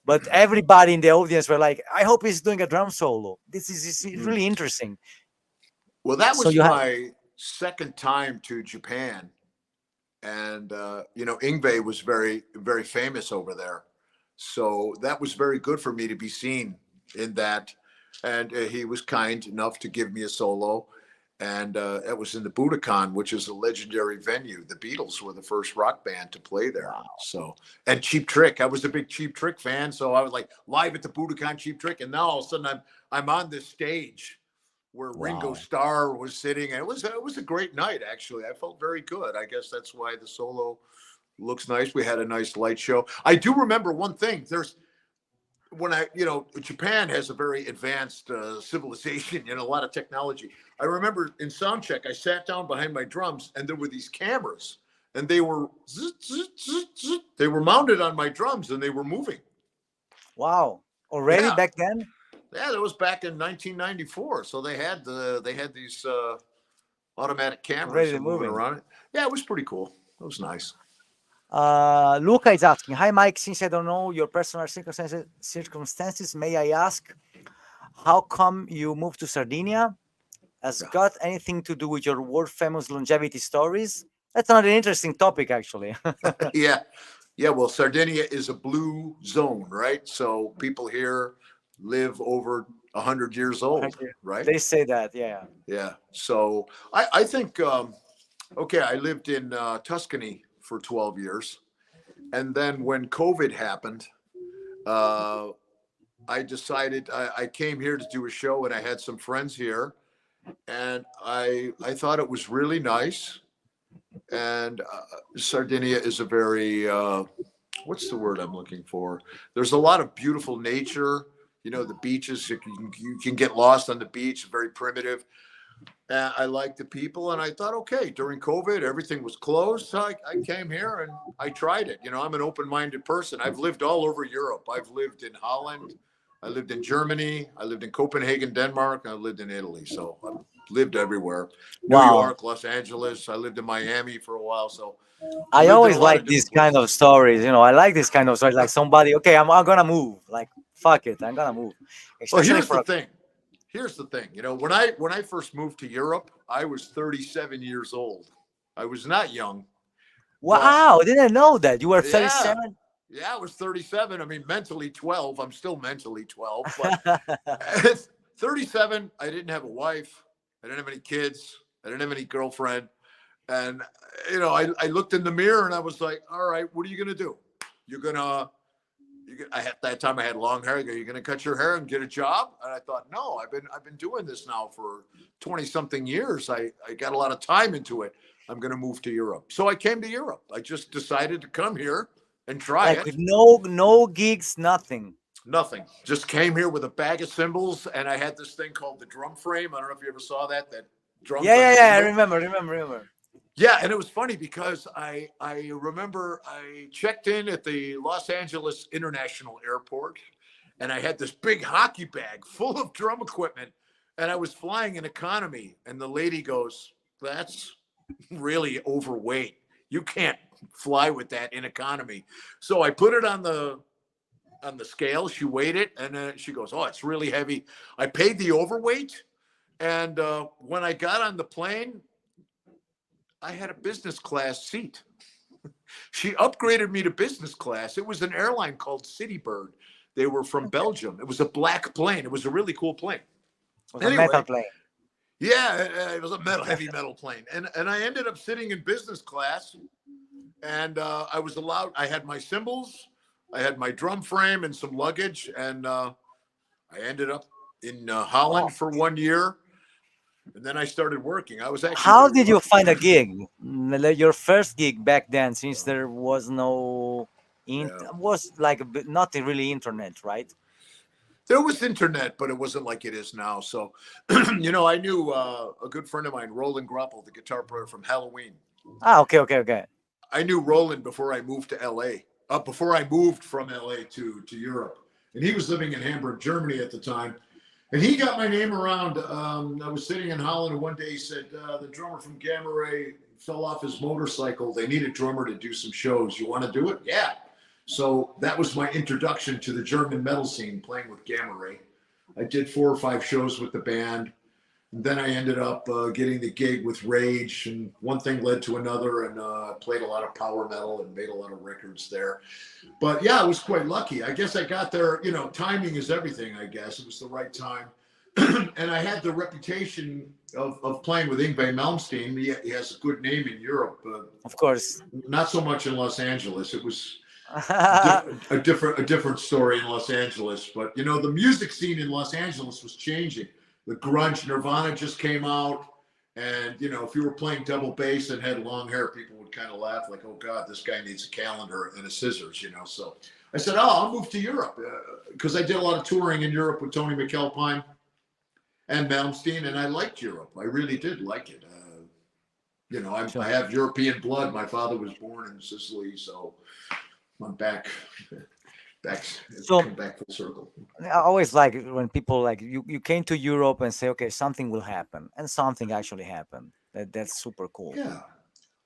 but everybody in the audience were like, "I hope he's doing a drum solo." This is Mm. really interesting. Well, that So was you have my second time to Japan, and Ingve was very famous over there, so that was very good for me to be seen in that, and he was kind enough to give me a solo, and it was in the Budokan, which is a legendary venue. The Beatles were the first rock band to play there. wow, So, and Cheap Trick, I was a big Cheap Trick fan, so I was like live at the Budokan Cheap Trick, and now all of a sudden I'm on this stage where Ringo wow. Starr was sitting, and it was a great night. Actually, I felt very good. I guess that's why the solo looks nice. We had a nice light show. I do remember one thing. There's when Japan has a very advanced civilization and a lot of technology. I remember in sound check, I sat down behind my drums, and there were these cameras, and they were they were mounted on my drums, and they were moving. Wow. Already Yeah, back then? yeah, that was back in 1994. So they had these automatic cameras Already and moving moving. around it. Yeah, it was pretty cool. It was nice. Luca is asking, "Hi Mike, since I don't know your personal circumstances, may I ask how come you moved to Sardinia? Has Yeah, got anything to do with your world famous longevity stories?" That's not an interesting topic actually. yeah, yeah. Well, Sardinia is a blue zone, right? So people here live over 100 years old, right? They say that, yeah. Yeah. So I think okay. I lived in Tuscany for 12 years, and then when COVID happened, uh, I decided I came here to do a show, and I had some friends here, and I thought it was really nice. And Sardinia is a very what's the word I'm looking for? There's a lot of beautiful nature. The beaches, you can get lost on the beach, very primitive. I like the people, and I thought, okay, during COVID, everything was closed. So I came here and I tried it. I'm an open minded person. I've lived all over Europe. I've lived in Holland. I lived in Germany. I lived in Copenhagen, Denmark. I lived in Italy. So I've lived everywhere. New Wow. York, Los Angeles. I lived in Miami for a while. So I I lived in a always lot like of these different kind places. of stories. I like this kind of stories. Like somebody, okay, I'm gonna move. Like fuck it, I'm gonna move. Well, Especially here's for the thing. Here's the thing. When I first moved to Europe, I was 37 years old. I was not young, but wow, I didn't know that. You were yeah, 37? yeah, I was 37. I mean, mentally 12. I'm still mentally 12, but at 37, I didn't have a wife. I didn't have any kids. I didn't have any girlfriend. And, I looked in the mirror and I was like, all right, what are you going to do? You're going to, at that time I had long hair. You're going to cut your hair and get a job. And I thought, no, I've been doing this now for 20 something years. I got a lot of time into it. I'm going to move to Europe. So I came to Europe. I just decided to come here and try Like with it. no gigs, nothing. Nothing. Just came here with a bag of cymbals, and I had this thing called the drum frame. I don't know if you ever saw that. That Yeah, drums on yeah, the yeah. I cymbal. remember. Yeah, and it was funny because I remember I checked in at the Los Angeles International Airport, and I had this big hockey bag full of drum equipment, and I was flying in economy, and the lady goes, "That's really overweight. You can't fly with that in economy." So I put it on the scale. She weighed it, and she goes, "Oh, it's really heavy." I paid the overweight, and when I got on the plane, I had a business class seat. She upgraded me to business class. It was an airline called Citybird. They were from Okay. Belgium. It was a black plane. It was a really cool plane. It was a metal Anyway, plane. yeah, it was a heavy metal plane, and I ended up sitting in business class, and I was allowed. I had my cymbals, I had my drum frame, and some luggage, and I ended up in Holland Wow. for 1 year, and then I started working. I was actually How very did you lucky. find a gig? Like your first gig back then, since there was no Yeah. was like not really internet, right? There was internet, but it wasn't like it is now. So, I knew a good friend of mine, Roland Groppel, the guitar player from Halloween. Ah, okay, okay, okay. I knew Roland before I moved to LA, before I moved from LA to Europe. And he was living in Hamburg, Germany at the time. And he got my name around. I was sitting in Holland, and one day he said, the drummer from Gamma Ray fell off his motorcycle. They need a drummer to do some shows. You want to do it? Yeah. So that was my introduction to the German metal scene, playing with Gamma Ray. I did 4 or 5 shows with the band. And then I ended up getting the gig with Rage, and one thing led to another, and played a lot of power metal and made a lot of records there. But yeah, I was quite lucky. I guess I got there. Timing is everything. I guess it was the right time, and I had the reputation of playing with Yngwie Malmsteen. He has a good name in Europe, Of course. not so much in Los Angeles. It was a different story in Los Angeles. But the music scene in Los Angeles was changing. The grunge Nirvana just came out, and if you were playing double bass and had long hair, people would kind of laugh like, "Oh God, this guy needs a calendar and a scissors." So I said, "Oh, I'll move to Europe," because I did a lot of touring in Europe with Tony McAlpine and Malmsteen, and I liked Europe. I really did like it. I Sure. have European blood. My father was born in Sicily, so I'm back, So come back full circle. I always like it when people like you came to Europe and say, okay, something will happen, and something actually happened. That's super cool. Yeah.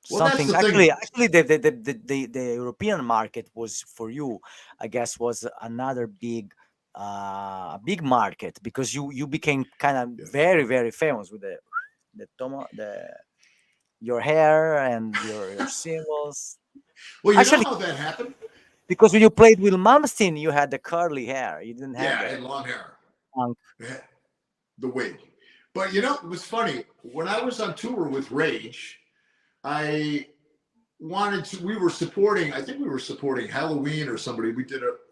Well, that's Something the thing. actually the European market was for you, I guess, was another big market because you became kind of Yeah. very famous with the your hair and your symbols. Well, you know Actually, how that happened? because when you played with Malmsteen, you had the curly hair. You didn't have Yeah, I the had long hair. punk. Yeah, the wig. But it was funny. When I was on tour with Rage, I we were supporting, I think we were supporting Halloween or somebody.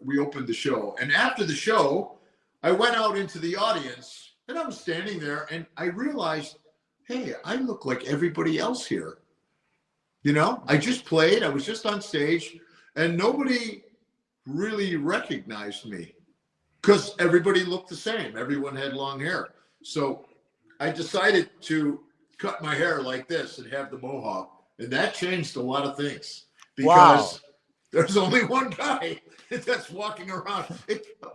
We opened the show. And after the show, I went out into the audience, and I was standing there, and I realized, hey, I look like everybody else here. I just played, I was just on stage, and nobody really recognized me because everybody looked the same. Everyone had long hair. So I decided to cut my hair like this and have the mohawk. And that changed a lot of things Wow. because there's only one guy that's walking around.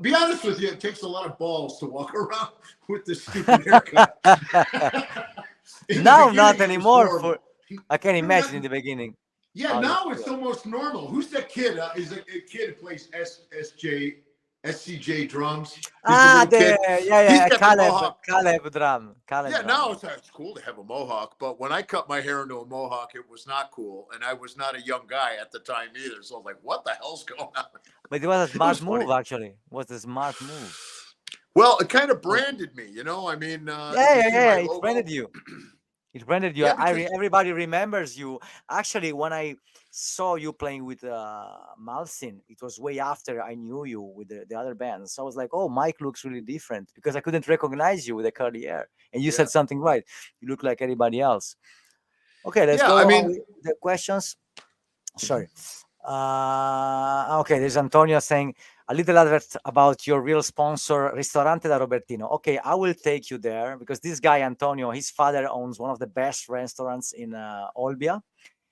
Be honest with you, it takes a lot of balls to walk around with this stupid haircut. In the Now, not beginning, it was anymore. For horrible. I can Not, imagine in the beginning yeah, how you now it's feel. almost normal. Who's that kid? Is a kid who plays SCJ drums? He's a Ah, little kid. He's yeah, got the mohawk. Caleb Yeah, drum. now it's cool to have a mohawk, but when I cut my hair into a mohawk, it was not cool, and I was not a young guy at the time either. So I was like, "What the hell's going on?" But it was a It was smart funny. move, actually. It was a smart move. Well, it kind of Cool. branded me, I mean, if Yeah, you yeah, see yeah. my It branded logo, you. It branded you. yeah, because Everybody remembers you. Actually, when I saw you playing with Malsin, it was way after I knew you with the other bands. So I was like, oh, Mike looks really different because I couldn't recognize you with the curly hair. And you yeah, said something right. You look like anybody else. Okay, let's yeah. I go on mean, with the questions. Sorry. Okay, there's Antonio saying, a little advert about your real sponsor, Ristorante da Robertino. Okay, I will take you there because this guy Antonio, his father owns one of the best restaurants in Olbia,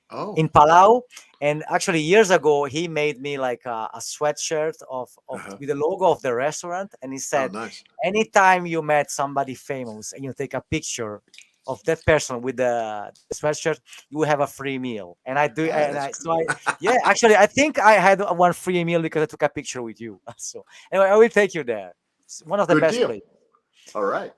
Oh, in Palau. And actually, years ago, he made me like a sweatshirt of uh-huh. with the logo of the restaurant, and he Oh, said, nice. anytime you met somebody famous and you take a picture of that person with the sweatshirt, you will have a free meal. And I do, Ah, and that's I good. so I yeah, actually, I think I had one free meal because I took a picture with you. So anyway, I will take you there. It's one of the Good best deal. places. All right.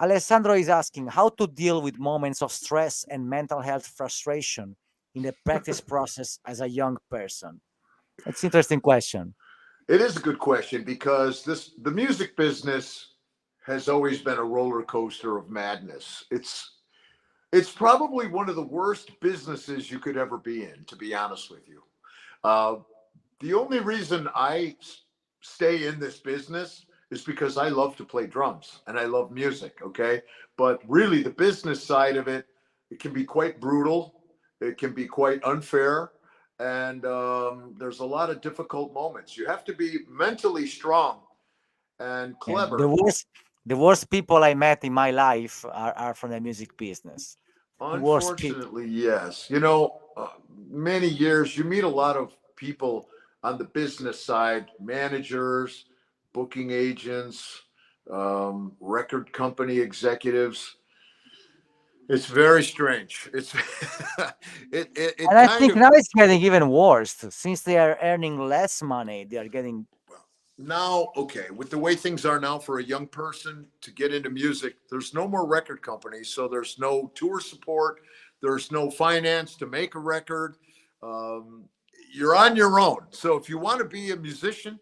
Alessandro is asking how to deal with moments of stress and mental health frustration in the practice process as a young person. That's an interesting question. It is a good question because the music business has always been a roller coaster of madness. It's probably one of the worst businesses you could ever be in, to be honest with you. Uh, the only reason stay in this business is because I love to play drums and I love music. Okay. But really, the business side of it, it can be quite brutal, it can be quite unfair. And there's a lot of difficult moments. You have to be mentally strong and Yeah, clever. the worst people I met in my life are from the music business. The worst people. Unfortunately, yes. Many years you meet a lot of people on the business side, managers, booking agents, record company executives. It's very strange. It's it And I kind think of now it's getting even worse since they are earning less money. They are getting now, okay, with the way things are now for a young person to get into music, there's no more record companies, so there's no tour support, there's no finance to make a record. Um, you're on your own. So if you want to be a musician,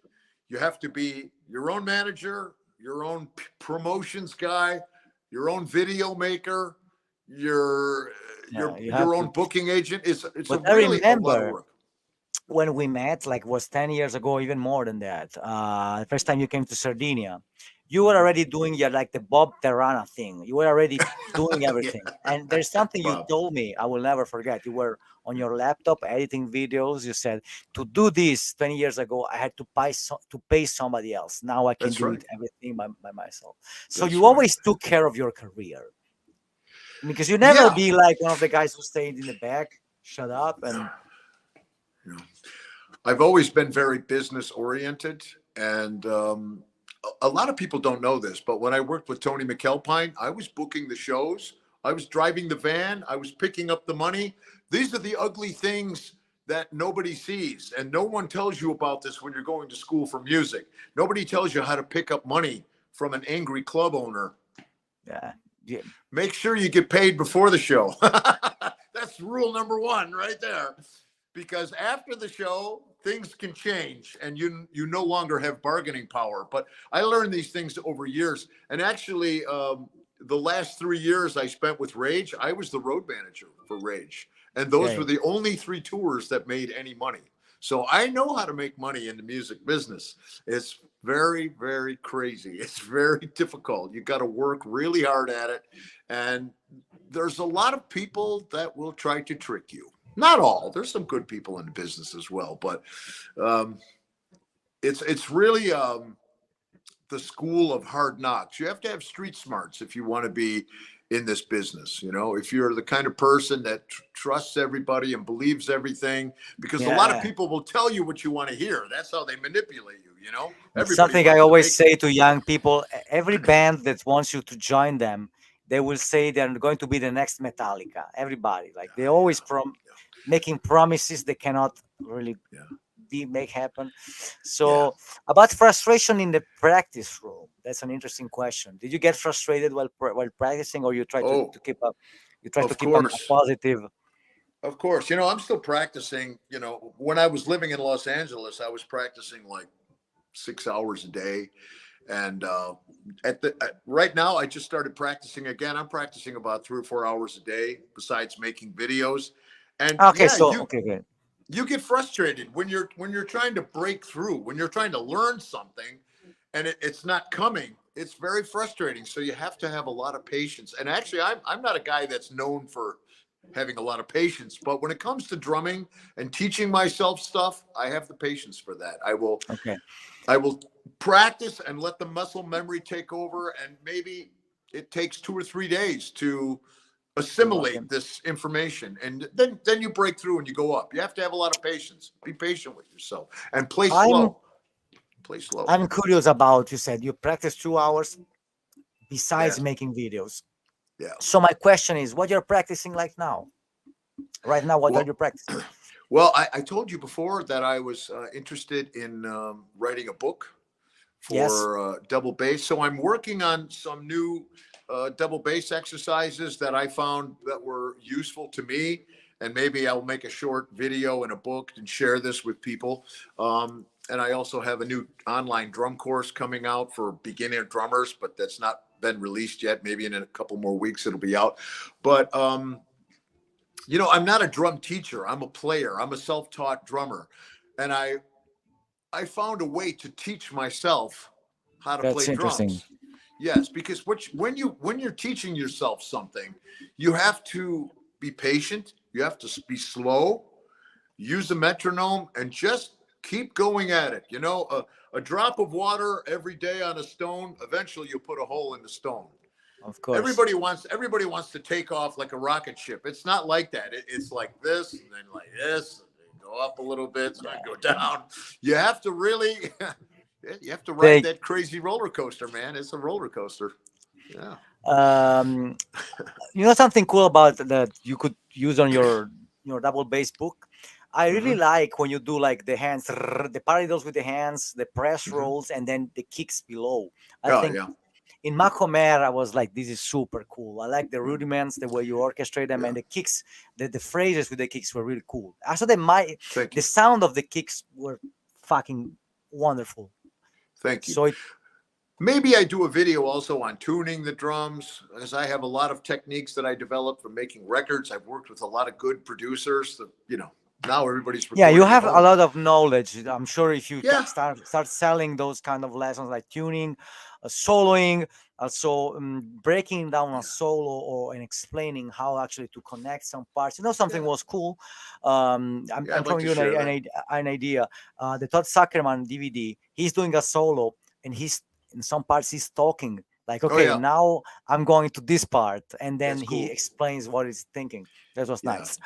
you have to be your own manager, your own promotions guy, your own video maker, your yeah, you have your to. own booking agent. It's a But I really a lot of remember work. when we met, like was 10 years ago, even more than that. The first time you came to Sardinia, you were Mhm. already doing your like the Bob Terrana thing. You were already doing Yeah, everything. And there's something you Bob. told me I will never forget. You were on your laptop editing videos. You said to do this 20 years ago, I had to pay somebody else. Now I can That's do right. it everything by myself. So That's you right. always took care of your career because you never Yeah. be like one of the guys who stayed in the back, shut up and You know, I've always been very business oriented, and a lot of people don't know this, but when I worked with Tony McAlpine, I was booking the shows, I was driving the van, I was picking up the money. These are the ugly things that nobody sees, and no one tells you about this when you're going to school for music. Nobody tells you how to pick up money from an angry club owner. yeah. Yeah. Make sure you get paid before the show. That's rule number one right there. Because after the show, things can change and you no longer have bargaining power. But I learned these things over years. And actually, the last 3 years I spent with Rage, I was the road manager for Rage. And those were Okay. the only 3 tours that made any money. So I know how to make money in the music business. It's very, very crazy. It's very difficult. You got to work really hard at it. And there's a lot of people that will try to trick you. Not all. There's some good people in the business as well, but um, it's really the school of hard knocks. You have to have street smarts if you want to be in this business. If you're the kind of person that trusts everybody and believes everything, because a lot of Yeah. people will tell you what you want to hear. That's how they manipulate you. It's Everybody something I wants to always make you. say to young people. Every band that wants you to join them, they will say they're going to be the next Metallica. Everybody, like they always Yeah, making promises they cannot really yeah, be make happen. yeah. So about frustration in the practice room, that's an interesting question. Did you get frustrated while practicing, or you try Oh, to keep up? You try to of keep a course. positive. Of course. I'm still practicing. When I was living in Los Angeles, I was practicing like 6 hours a day. And right now, I just started practicing again. I'm practicing about 3 or 4 hours a day, besides making videos. And Okay, yeah, so you okay, good. you get frustrated when you're trying to break through, when you're trying to learn something, and it's not coming. It's very frustrating. So you have to have a lot of patience. And actually, I'm not a guy that's known for having a lot of patience. But when it comes to drumming and teaching myself stuff, I have the patience for that. Okay. I will practice and let the muscle memory take over, and maybe it takes 2 or 3 days to Okay. assimilate this information, and then you break through and you go up. You have to have a lot of patience. Be patient with yourself and play I'm slow. Play slow. I'm curious about, you said you practice 2 hours besides Yes. making videos. Yeah. So my question is, what you're practicing like now? Right now, what are you Well, practicing? well, I told you before that I was interested in writing a book Yes. for double bass. So I'm working on some new double bass exercises that I found that were useful to me. And maybe I'll make a short video and a book and share this with people. And I also have a new online drum course coming out for beginner drummers, but that's not been released yet. Maybe in a couple more weeks it'll be out. But I'm not a drum teacher. I'm a player. I'm a self-taught drummer, and I found a way to teach myself how to That's play interesting. drums. Yes, because when you're teaching yourself something, you have to be patient. You have to be slow. Use a metronome and just keep going at it. A drop of water every day on a stone. Eventually, you'll put a hole in the stone. Of course. Everybody wants to take off like a rocket ship. It's not like that. It's like this and then like this, and then go up a little bit, so I go down. You have to really you have to ride They, that crazy roller coaster, man. It's a roller coaster. Yeah. um, something cool about that you could use on your double bass book. I really Hmm. like when you do like the hands, the paradiddles with the hands, the press Hmm. rolls, and then the kicks below. I Oh think yeah. in Macomer, I was like, this is super cool. I like the rudiments, the way you orchestrate them, Yeah. and the kicks, the phrases with the kicks were really cool. I thought that Thank the you. sound of the kicks were fucking wonderful. Thank you. So it, Maybe I do a video also on tuning the drums, as I have a lot of techniques that I developed for making records. I've worked with a lot of good producers that, now everybody's yeah, you recording at have a home. lot of knowledge. I'm sure if you Yeah. start selling those kind of lessons like tuning, soloing, also breaking down a Yeah. solo or and explaining how actually to connect some parts. Something Yeah. was cool. Yeah. I'm I'd like showing to you share that. an idea. The Todd Zuckerman DVD. He's doing a solo, and he's in some parts he's talking like, Oh okay, yeah. now I'm going to this part, and then That's he cool. explains what he's thinking. That was Yeah. nice.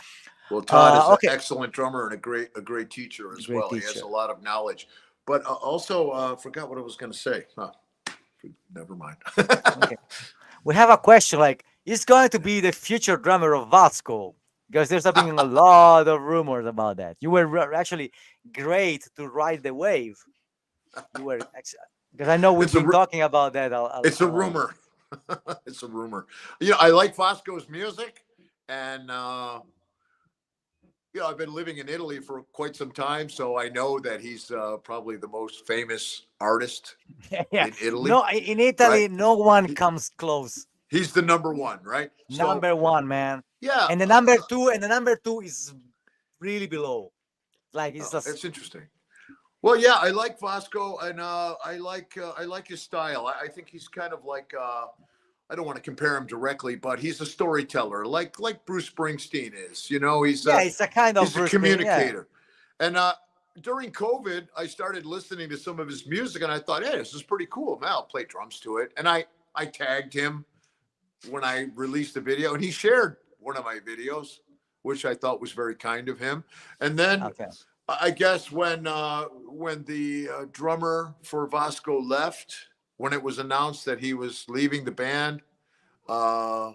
Well, Todd is an Okay, excellent drummer and a great teacher as great well. He has teacher. a lot of knowledge. But also, forgot what I was going to say. Huh. Never mind. Okay. We have a question like, is going to be the future drummer of Vasco? Because there's been a lot of rumors about that. You were actually great to ride the wave. You were because I know we've it's a been talking about that it's a a lot. rumor. It's a rumor. I like Fosco's music, and I've been living in Italy for quite some time, so I know that he's probably the most famous artist Yeah, in Italy, no, in right? Italy, no one He, comes close. he's the number one, right? So Number one, man, yeah, and the number two is really below. Like it's just it's interesting. Well, yeah, I like Vasco, and I like his style. I think he's kind of like I don't want to compare him directly, but he's a storyteller, like Bruce Springsteen is. He's yeah, a it's a kind of he's a Bruce Spring. Yeah. communicator. And during COVID, I started listening to some of his music, and I thought, hey, this is pretty cool. Man, I'll play drums to it. And I tagged him when I released the video, and he shared one of my videos, which I thought was very kind of him. And then Okay. I guess when the drummer for Vasco left, when it was announced that he was leaving the band, uh,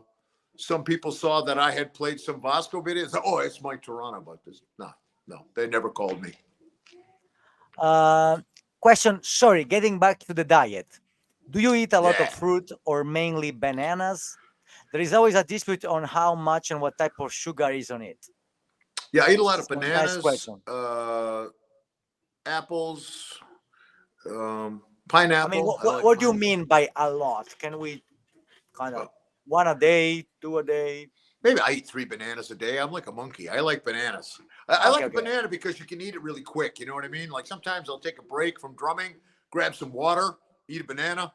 some people saw that I had played some Vasco videos. Oh, it's Mike Terrana, but this no, they never called me. Uh, Question. Sorry, getting back to the diet. Do you eat a lot of Yeah, fruit or mainly bananas? There is always a dispute on how much and what type of sugar is on it. yeah. I eat a lot of So nice bananas, question. apples, I mean, pineapple. I like what do you pineapple. mean by a lot? Can we kind of Well, one a day, two a day? maybe I eat 3 bananas a day. I'm like a monkey. I like bananas. I Okay, like a okay. banana because you can eat it really quick. You know what I mean? Like sometimes I'll take a break from drumming, grab some water, eat a banana.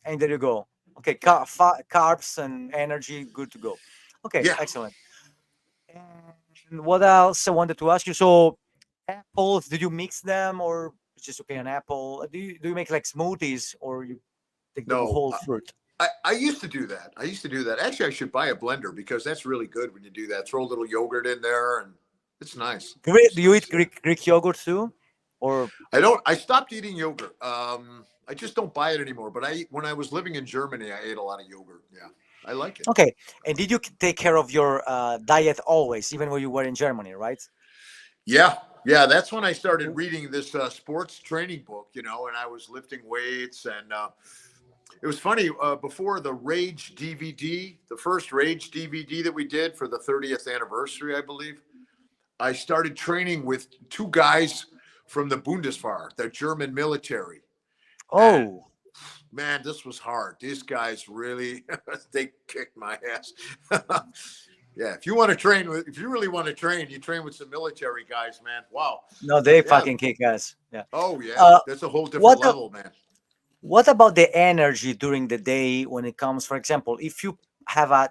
And there you go. Okay, Yeah. carbs and energy, good to go. Okay, Yeah. excellent. And what else I wanted to ask you? So, apples, did you mix them or it's just okay an apple? Do you make like smoothies or you take the No, whole fruit? I used to do that. I used to do that. Actually, I should buy a blender because that's really good when you do that. Throw a little yogurt in there, and it's nice. Do It's you eat nice. Yeah. Greek yogurt too? Or I don't. I stopped eating yogurt. I just don't buy it anymore. But when I was living in Germany, I ate a lot of yogurt. Yeah, I like it. okay. And did you take care of your diet always, even when you were in Germany, right? Yeah, yeah. That's when I started reading this sports training book. And I was lifting weights, and it was funny. Before the Rage DVD, the first Rage DVD that we did for the 30th anniversary, I believe, I started training with two guys from the Bundeswehr, the German military. And Oh, man, this was hard. These guys really, they kicked my ass. Yeah, if you really want to train, you train with some military guys, man. Wow. no, they Yeah. fucking kick ass. Yeah. Oh, yeah. Uh, That's a whole different what a- level, man. what about the energy during the day when it comes, for example, if you have a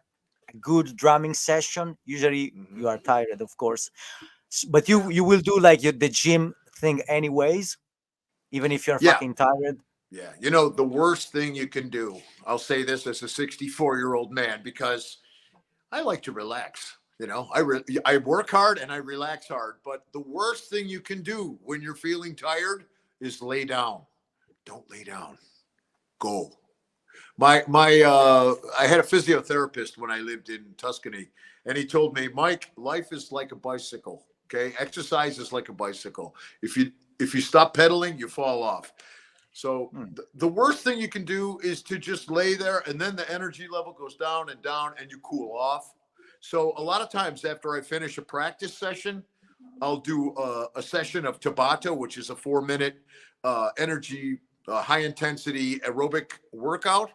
good drumming session, usually Hmm. you are tired, of course, but you Yeah. you will do like the gym thing anyways, even if you're Yeah. fucking tired. Yeah. The worst thing you can do, I'll say this as a 64-year-old man, because I like to relax. I work hard and I relax hard, but the worst thing you can do when you're feeling tired is lay down. Don't lay down. Go. I had a physiotherapist when I lived in Tuscany, and he told me, Mike, life is like a bicycle. Okay, exercise is like a bicycle. If you stop pedaling, you fall off. So Hmm. the worst thing you can do is to just lay there, and then the energy level goes down, and you cool off. So a lot of times after I finish a practice session, I'll do a session of Tabata, which is a 4-minute energy, high intensity aerobic workout,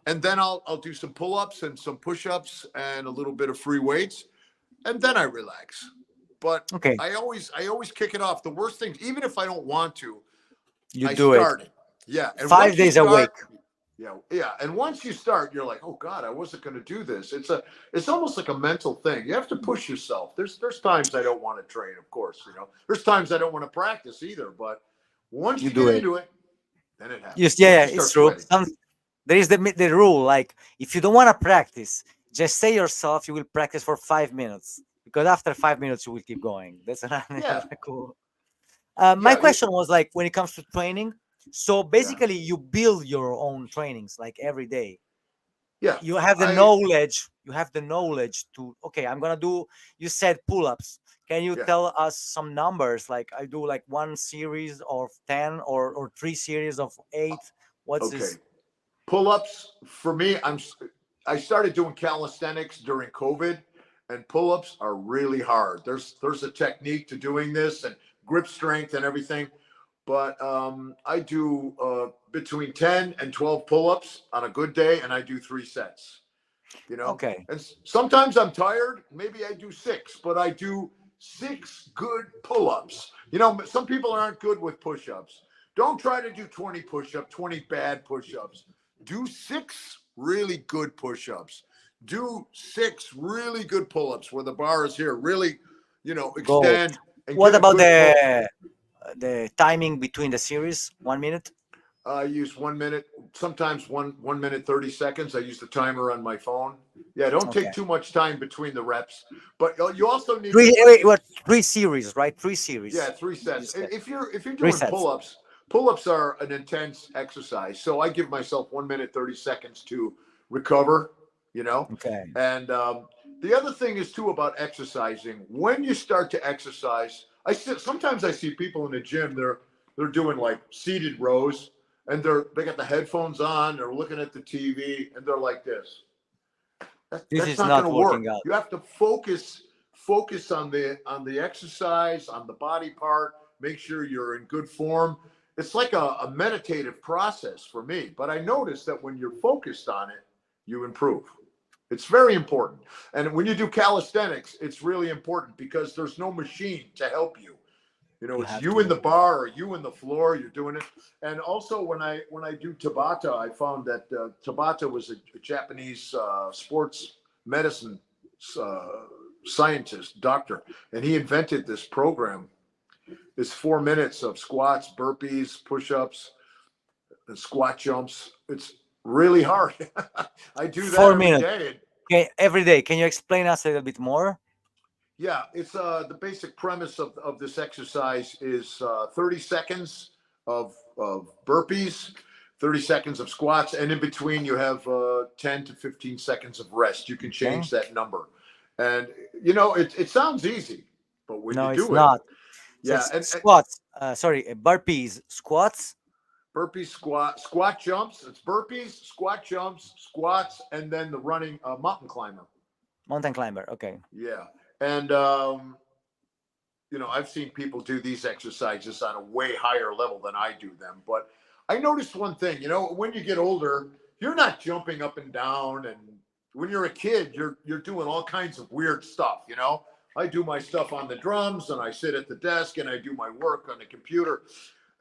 and then I'll do some pull-ups and some push-ups and a little bit of free weights, and then I relax. But Okay, I always kick it off. The worst things, even if I don't want to, you I do it start it. Yeah, and five once you days a week. start, yeah, and once you start, you're like, oh God, I wasn't going to do this. It's almost like a mental thing. You have to push yourself. There's times I don't want to train, of course. There's times I don't want to practice either. But once You you do get it. into it, then it Yes, happens. yeah, Once yeah, you it's start true. sweating. There is the rule like if you don't want to practice, just say yourself you will practice for 5 minutes because after 5 minutes you will keep going. That's Yeah, cool. My yeah, question was like when it comes to training. So yeah, basically, you build your own trainings like every day. yeah. You have the I knowledge. You have the knowledge to okay. I'm gonna do. You said pull-ups. Can you Yeah. tell us some numbers? Like I do like one series of 10 or three series of 8. What's Okay. this? Pull-ups for me. I started doing calisthenics during COVID, and pull-ups are really hard. There's a technique to doing this and grip strength and everything. But I do between 10 and 12 pull-ups on a good day, and I do 3 sets. Okay, And sometimes I'm tired. Maybe I do 6, but I do 6 good pull-ups. Some people aren't good with push-ups. Don't try to do 20 push-ups, 20 bad push-ups. Do 6 really good push-ups. Do 6 really good pull-ups where the bar is here. Really, go. extend and What get a about good pull. the timing between the series? 1 minute. I use 1 minute, sometimes one minute 30 seconds. I use the timer on my phone. Yeah, don't Okay. take too much time between the reps, but you also need Three. to. Wait, what? 3 series, right? Three Yeah, series. three You sets. said If you're three doing sets. pull-ups, pull-ups are an intense exercise. So I give myself 1 minute 30 seconds to recover. You know, Okay. and the other thing is too about exercising. When you start to exercise, sometimes I see people in the gym. They're doing like seated rows, and they got the headphones on. They're looking at the TV, and they're like this. This That's is not going not to working work. out. You have to focus on the exercise, on the body part. Make sure you're in good form. It's like a meditative process for me. But I noticed that when you're focused on it, you improve. It's very important. And when you do calisthenics, it's really important because there's no machine to help you. You It's have you in the to. bar or you in the floor. You're doing it. And also, when I do Tabata, I found that Tabata was a Japanese sports medicine uh, scientist, doctor, and he invented this program. It's 4 minutes of squats, burpees, push-ups, and squat jumps. It's really hard. I do that Four every minutes. day. Okay, every day. Can you explain us a little bit more? Yeah, it's the basic premise of this exercise is 30 seconds of burpees, 30 seconds of squats, and in between you have 10 to 15 seconds of rest. You can Okay. change that number. And, you know, it sounds easy, but when No, you it's do it, not. So yeah, it's and squats. Sorry, burpees, squats, burpees, squat jumps, it's burpees, squat jumps, squats, and then the running mountain climber. mountain climber. Okay. Yeah. And, you know, I've seen people do these exercises on a way higher level than I do them. But I noticed one thing, you know, when you get older, you're not jumping up and down. And when you're a kid, you're doing all kinds of weird stuff, you know. I do my stuff on the drums and I sit at the desk and I do my work on the computer.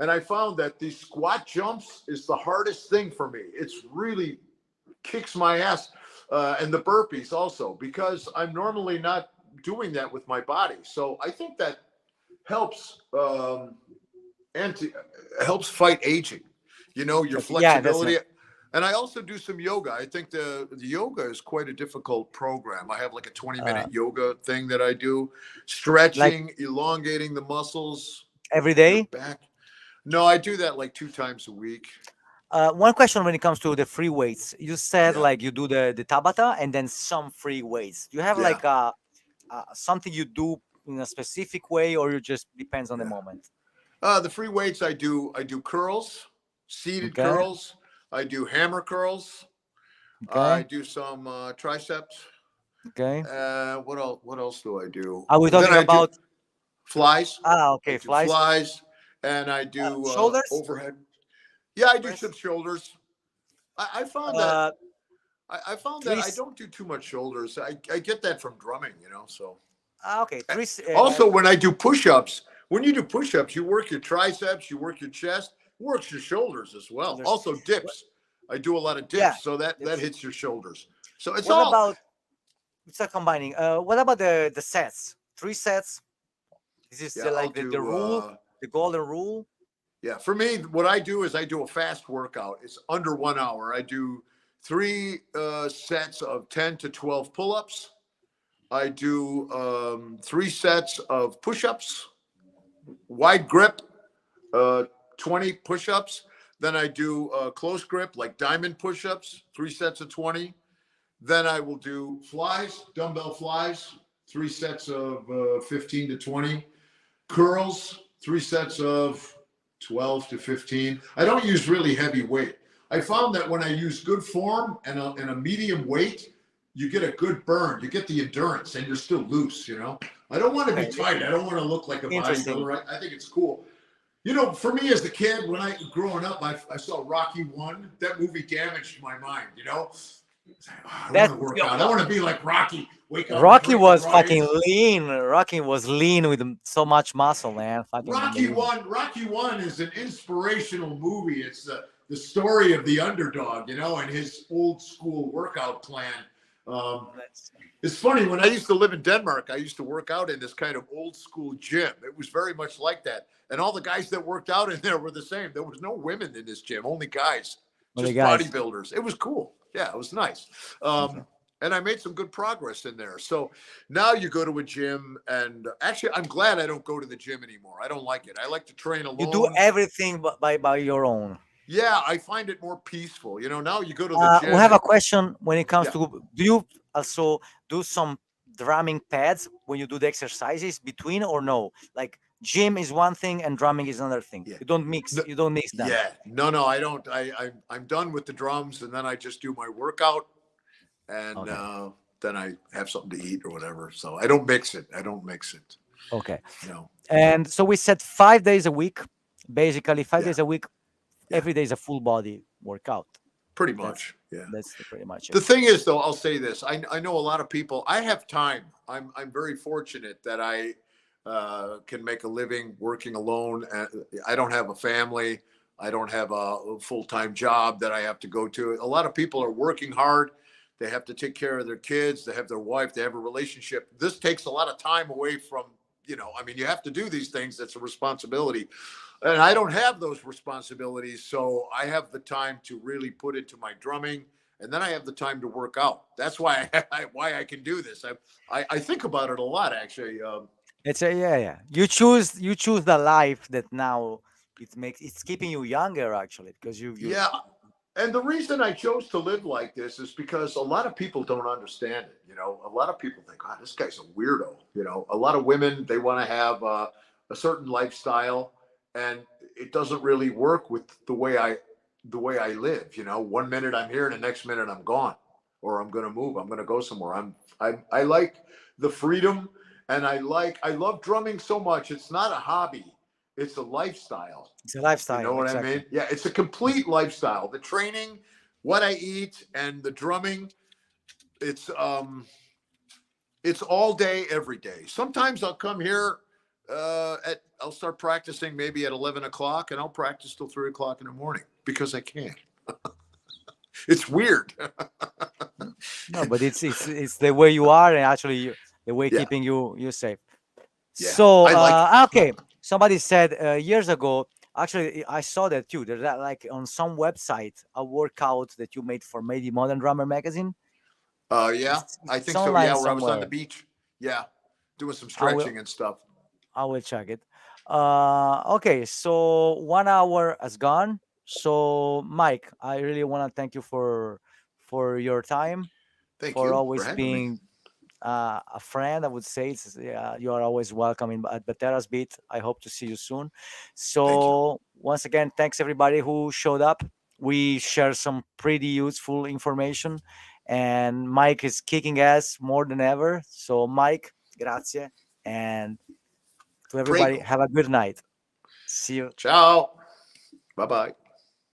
And I found that these squat jumps is the hardest thing for me. It's really kicks my ass. And the burpees also, because I'm normally not doing that with my body. So I think that helps anti helps fight aging. You know, your Okay. Yeah, that's flexibility. And I also do some yoga. I think the yoga is quite a difficult program. I have like a 20 uh, minute yoga thing that I do, like stretching, elongating the muscles, every your day. back. No, I do that like 2 times a week. One question when it comes to the free weights. You said Yeah. like you do the Tabata and then some free weights. Do you have Yeah. like something you do in a specific way, or you just depends on the Yeah. moment? The free weights I do curls, seated Okay. curls. I do hammer curls. I Okay. do some triceps. Okay. What else? What else do I do? Are we Then talking I do about flies. I okay, do flies, flies, and I do shoulders, overhead. Yeah, I do some press? shoulders. I found that Uh, I found that three. I don't do too much shoulders. I get that from drumming, you know. So Okay, three. also when I do push-ups, when you do push-ups, you work your triceps, you work your chest, works your shoulders as well. Shoulders. Also What- dips. I do a lot of Yeah. dips, so that It's, hits your shoulders. So it's what all about it's not combining? What about the sets? Three sets. This is yeah. I'll like the do rule, the golden rule. yeah. For me, what I do is I do a fast workout. It's under 1 hour. I do three sets of 10 to 12 pull-ups. I do three sets of push-ups, wide grip, uh, 20 push-ups. Then I do close grip, like diamond push-ups, three sets of 20. Then I will do flies, dumbbell flies, three sets of 15 to 20. Curls, three sets of 12 to 15. I don't use really heavy weight. I found that when I use good form and a medium weight, you get a good burn. You get the endurance and you're still loose, you know? I don't want to be Okay, tight. I don't want to look like a interesting. bodybuilder. I think it's cool. You know, for me as a kid, when I growing up, I saw Rocky One. That movie damaged my mind. You know, I want That to work out. I want to be like Rocky. Wake up and Rocky break the was fucking Bryans. lean. Rocky was lean with so much muscle, man. Fucking Rocky unbelievable. One. Rocky One is an inspirational movie. It's the story of the underdog, you know, and his old school workout plan. Um, That's- it's funny, when I used to live in Denmark, I used to work out in this kind of old school gym. It was very much like that. And all the guys that worked out in there were the same. There was no women in this gym, only guys, Well, the just guys. bodybuilders. It was cool. Yeah, it was nice. Okay. And I made some good progress in there. So now you go to a gym, and actually, I'm glad I don't go to the gym anymore. I don't like it. I like to train You do alone. everything by your own. Yeah, I find it more peaceful. You know, now you go to the We gym have a and question when it comes yeah, to. Do you also do some drumming pads when you do the exercises between, or no? Like gym is one thing and drumming is another thing. yeah. You don't mix. No, You don't mix them. yeah, no, I don't. I'm done with the drums, and then I just do my workout, and Okay. then I have something to eat or whatever. So I don't mix it. I don't mix it. Okay. No. And so we said 5 days a week, basically five Yeah. days a week. Yeah. Every day is a full body workout. Pretty That's much. Yeah. pretty much it. The thing is, though, I'll say this: I know a lot of people. I have time. I'm very fortunate that I can make a living working alone. I don't have a family. I don't have a full time job that I have to go to. A lot of people are working hard. They have to take care of their kids. They have their wife. They have a relationship. This takes a lot of time away from, I mean, you have to do these things. That's a responsibility. And I don't have those responsibilities. So I have the time to really put into my drumming. And then I have the time to work out. That's why why I can do this. I think about it a lot, actually. It's a yeah, yeah. You choose the life that now it's keeping you younger actually because you Yeah. And the reason I chose to live like this is because a lot of people don't understand it. A lot of people think, God, this guy's a weirdo. A lot of women, they want to have a certain lifestyle, and it doesn't really work with the way I live. 1 minute I'm here, and the next minute I'm gone, or I'm going to move. I'm going to go somewhere. I like the freedom, and I love drumming so much. It's not a hobby. It's a lifestyle. it's a You know lifestyle what I exactly. mean? Yeah, it's a complete lifestyle. The training, what I eat, and the drumming, it's it's all day, every day. Sometimes I'll come here I'll start practicing maybe at 11 o'clock, and I'll practice till 3 o'clock in the morning because I can. It's weird. No, but it's the way you are, and actually the way Yeah, keeping you safe. yeah. So I like it. okay, somebody said years ago. Actually, I saw that too. There's that, like on some website a workout that you made for maybe Modern Drummer magazine. Yeah, I It's think so. Yeah, online where I was on the somewhere. beach. Yeah, doing some I will stretching and stuff. I will check it. Okay, so 1 hour has gone. So Mike, I really want to thank you for your time, Thank for you for always having me. being a friend. I would say yeah, you are always welcome at Batera's Beat. I hope to see you soon. Thank you. So once again, thanks everybody who showed up. We share some pretty useful information, and Mike is kicking ass more than ever. So Mike, grazie, and to everybody, Prego. have a good night. See you. Ciao. Bye bye.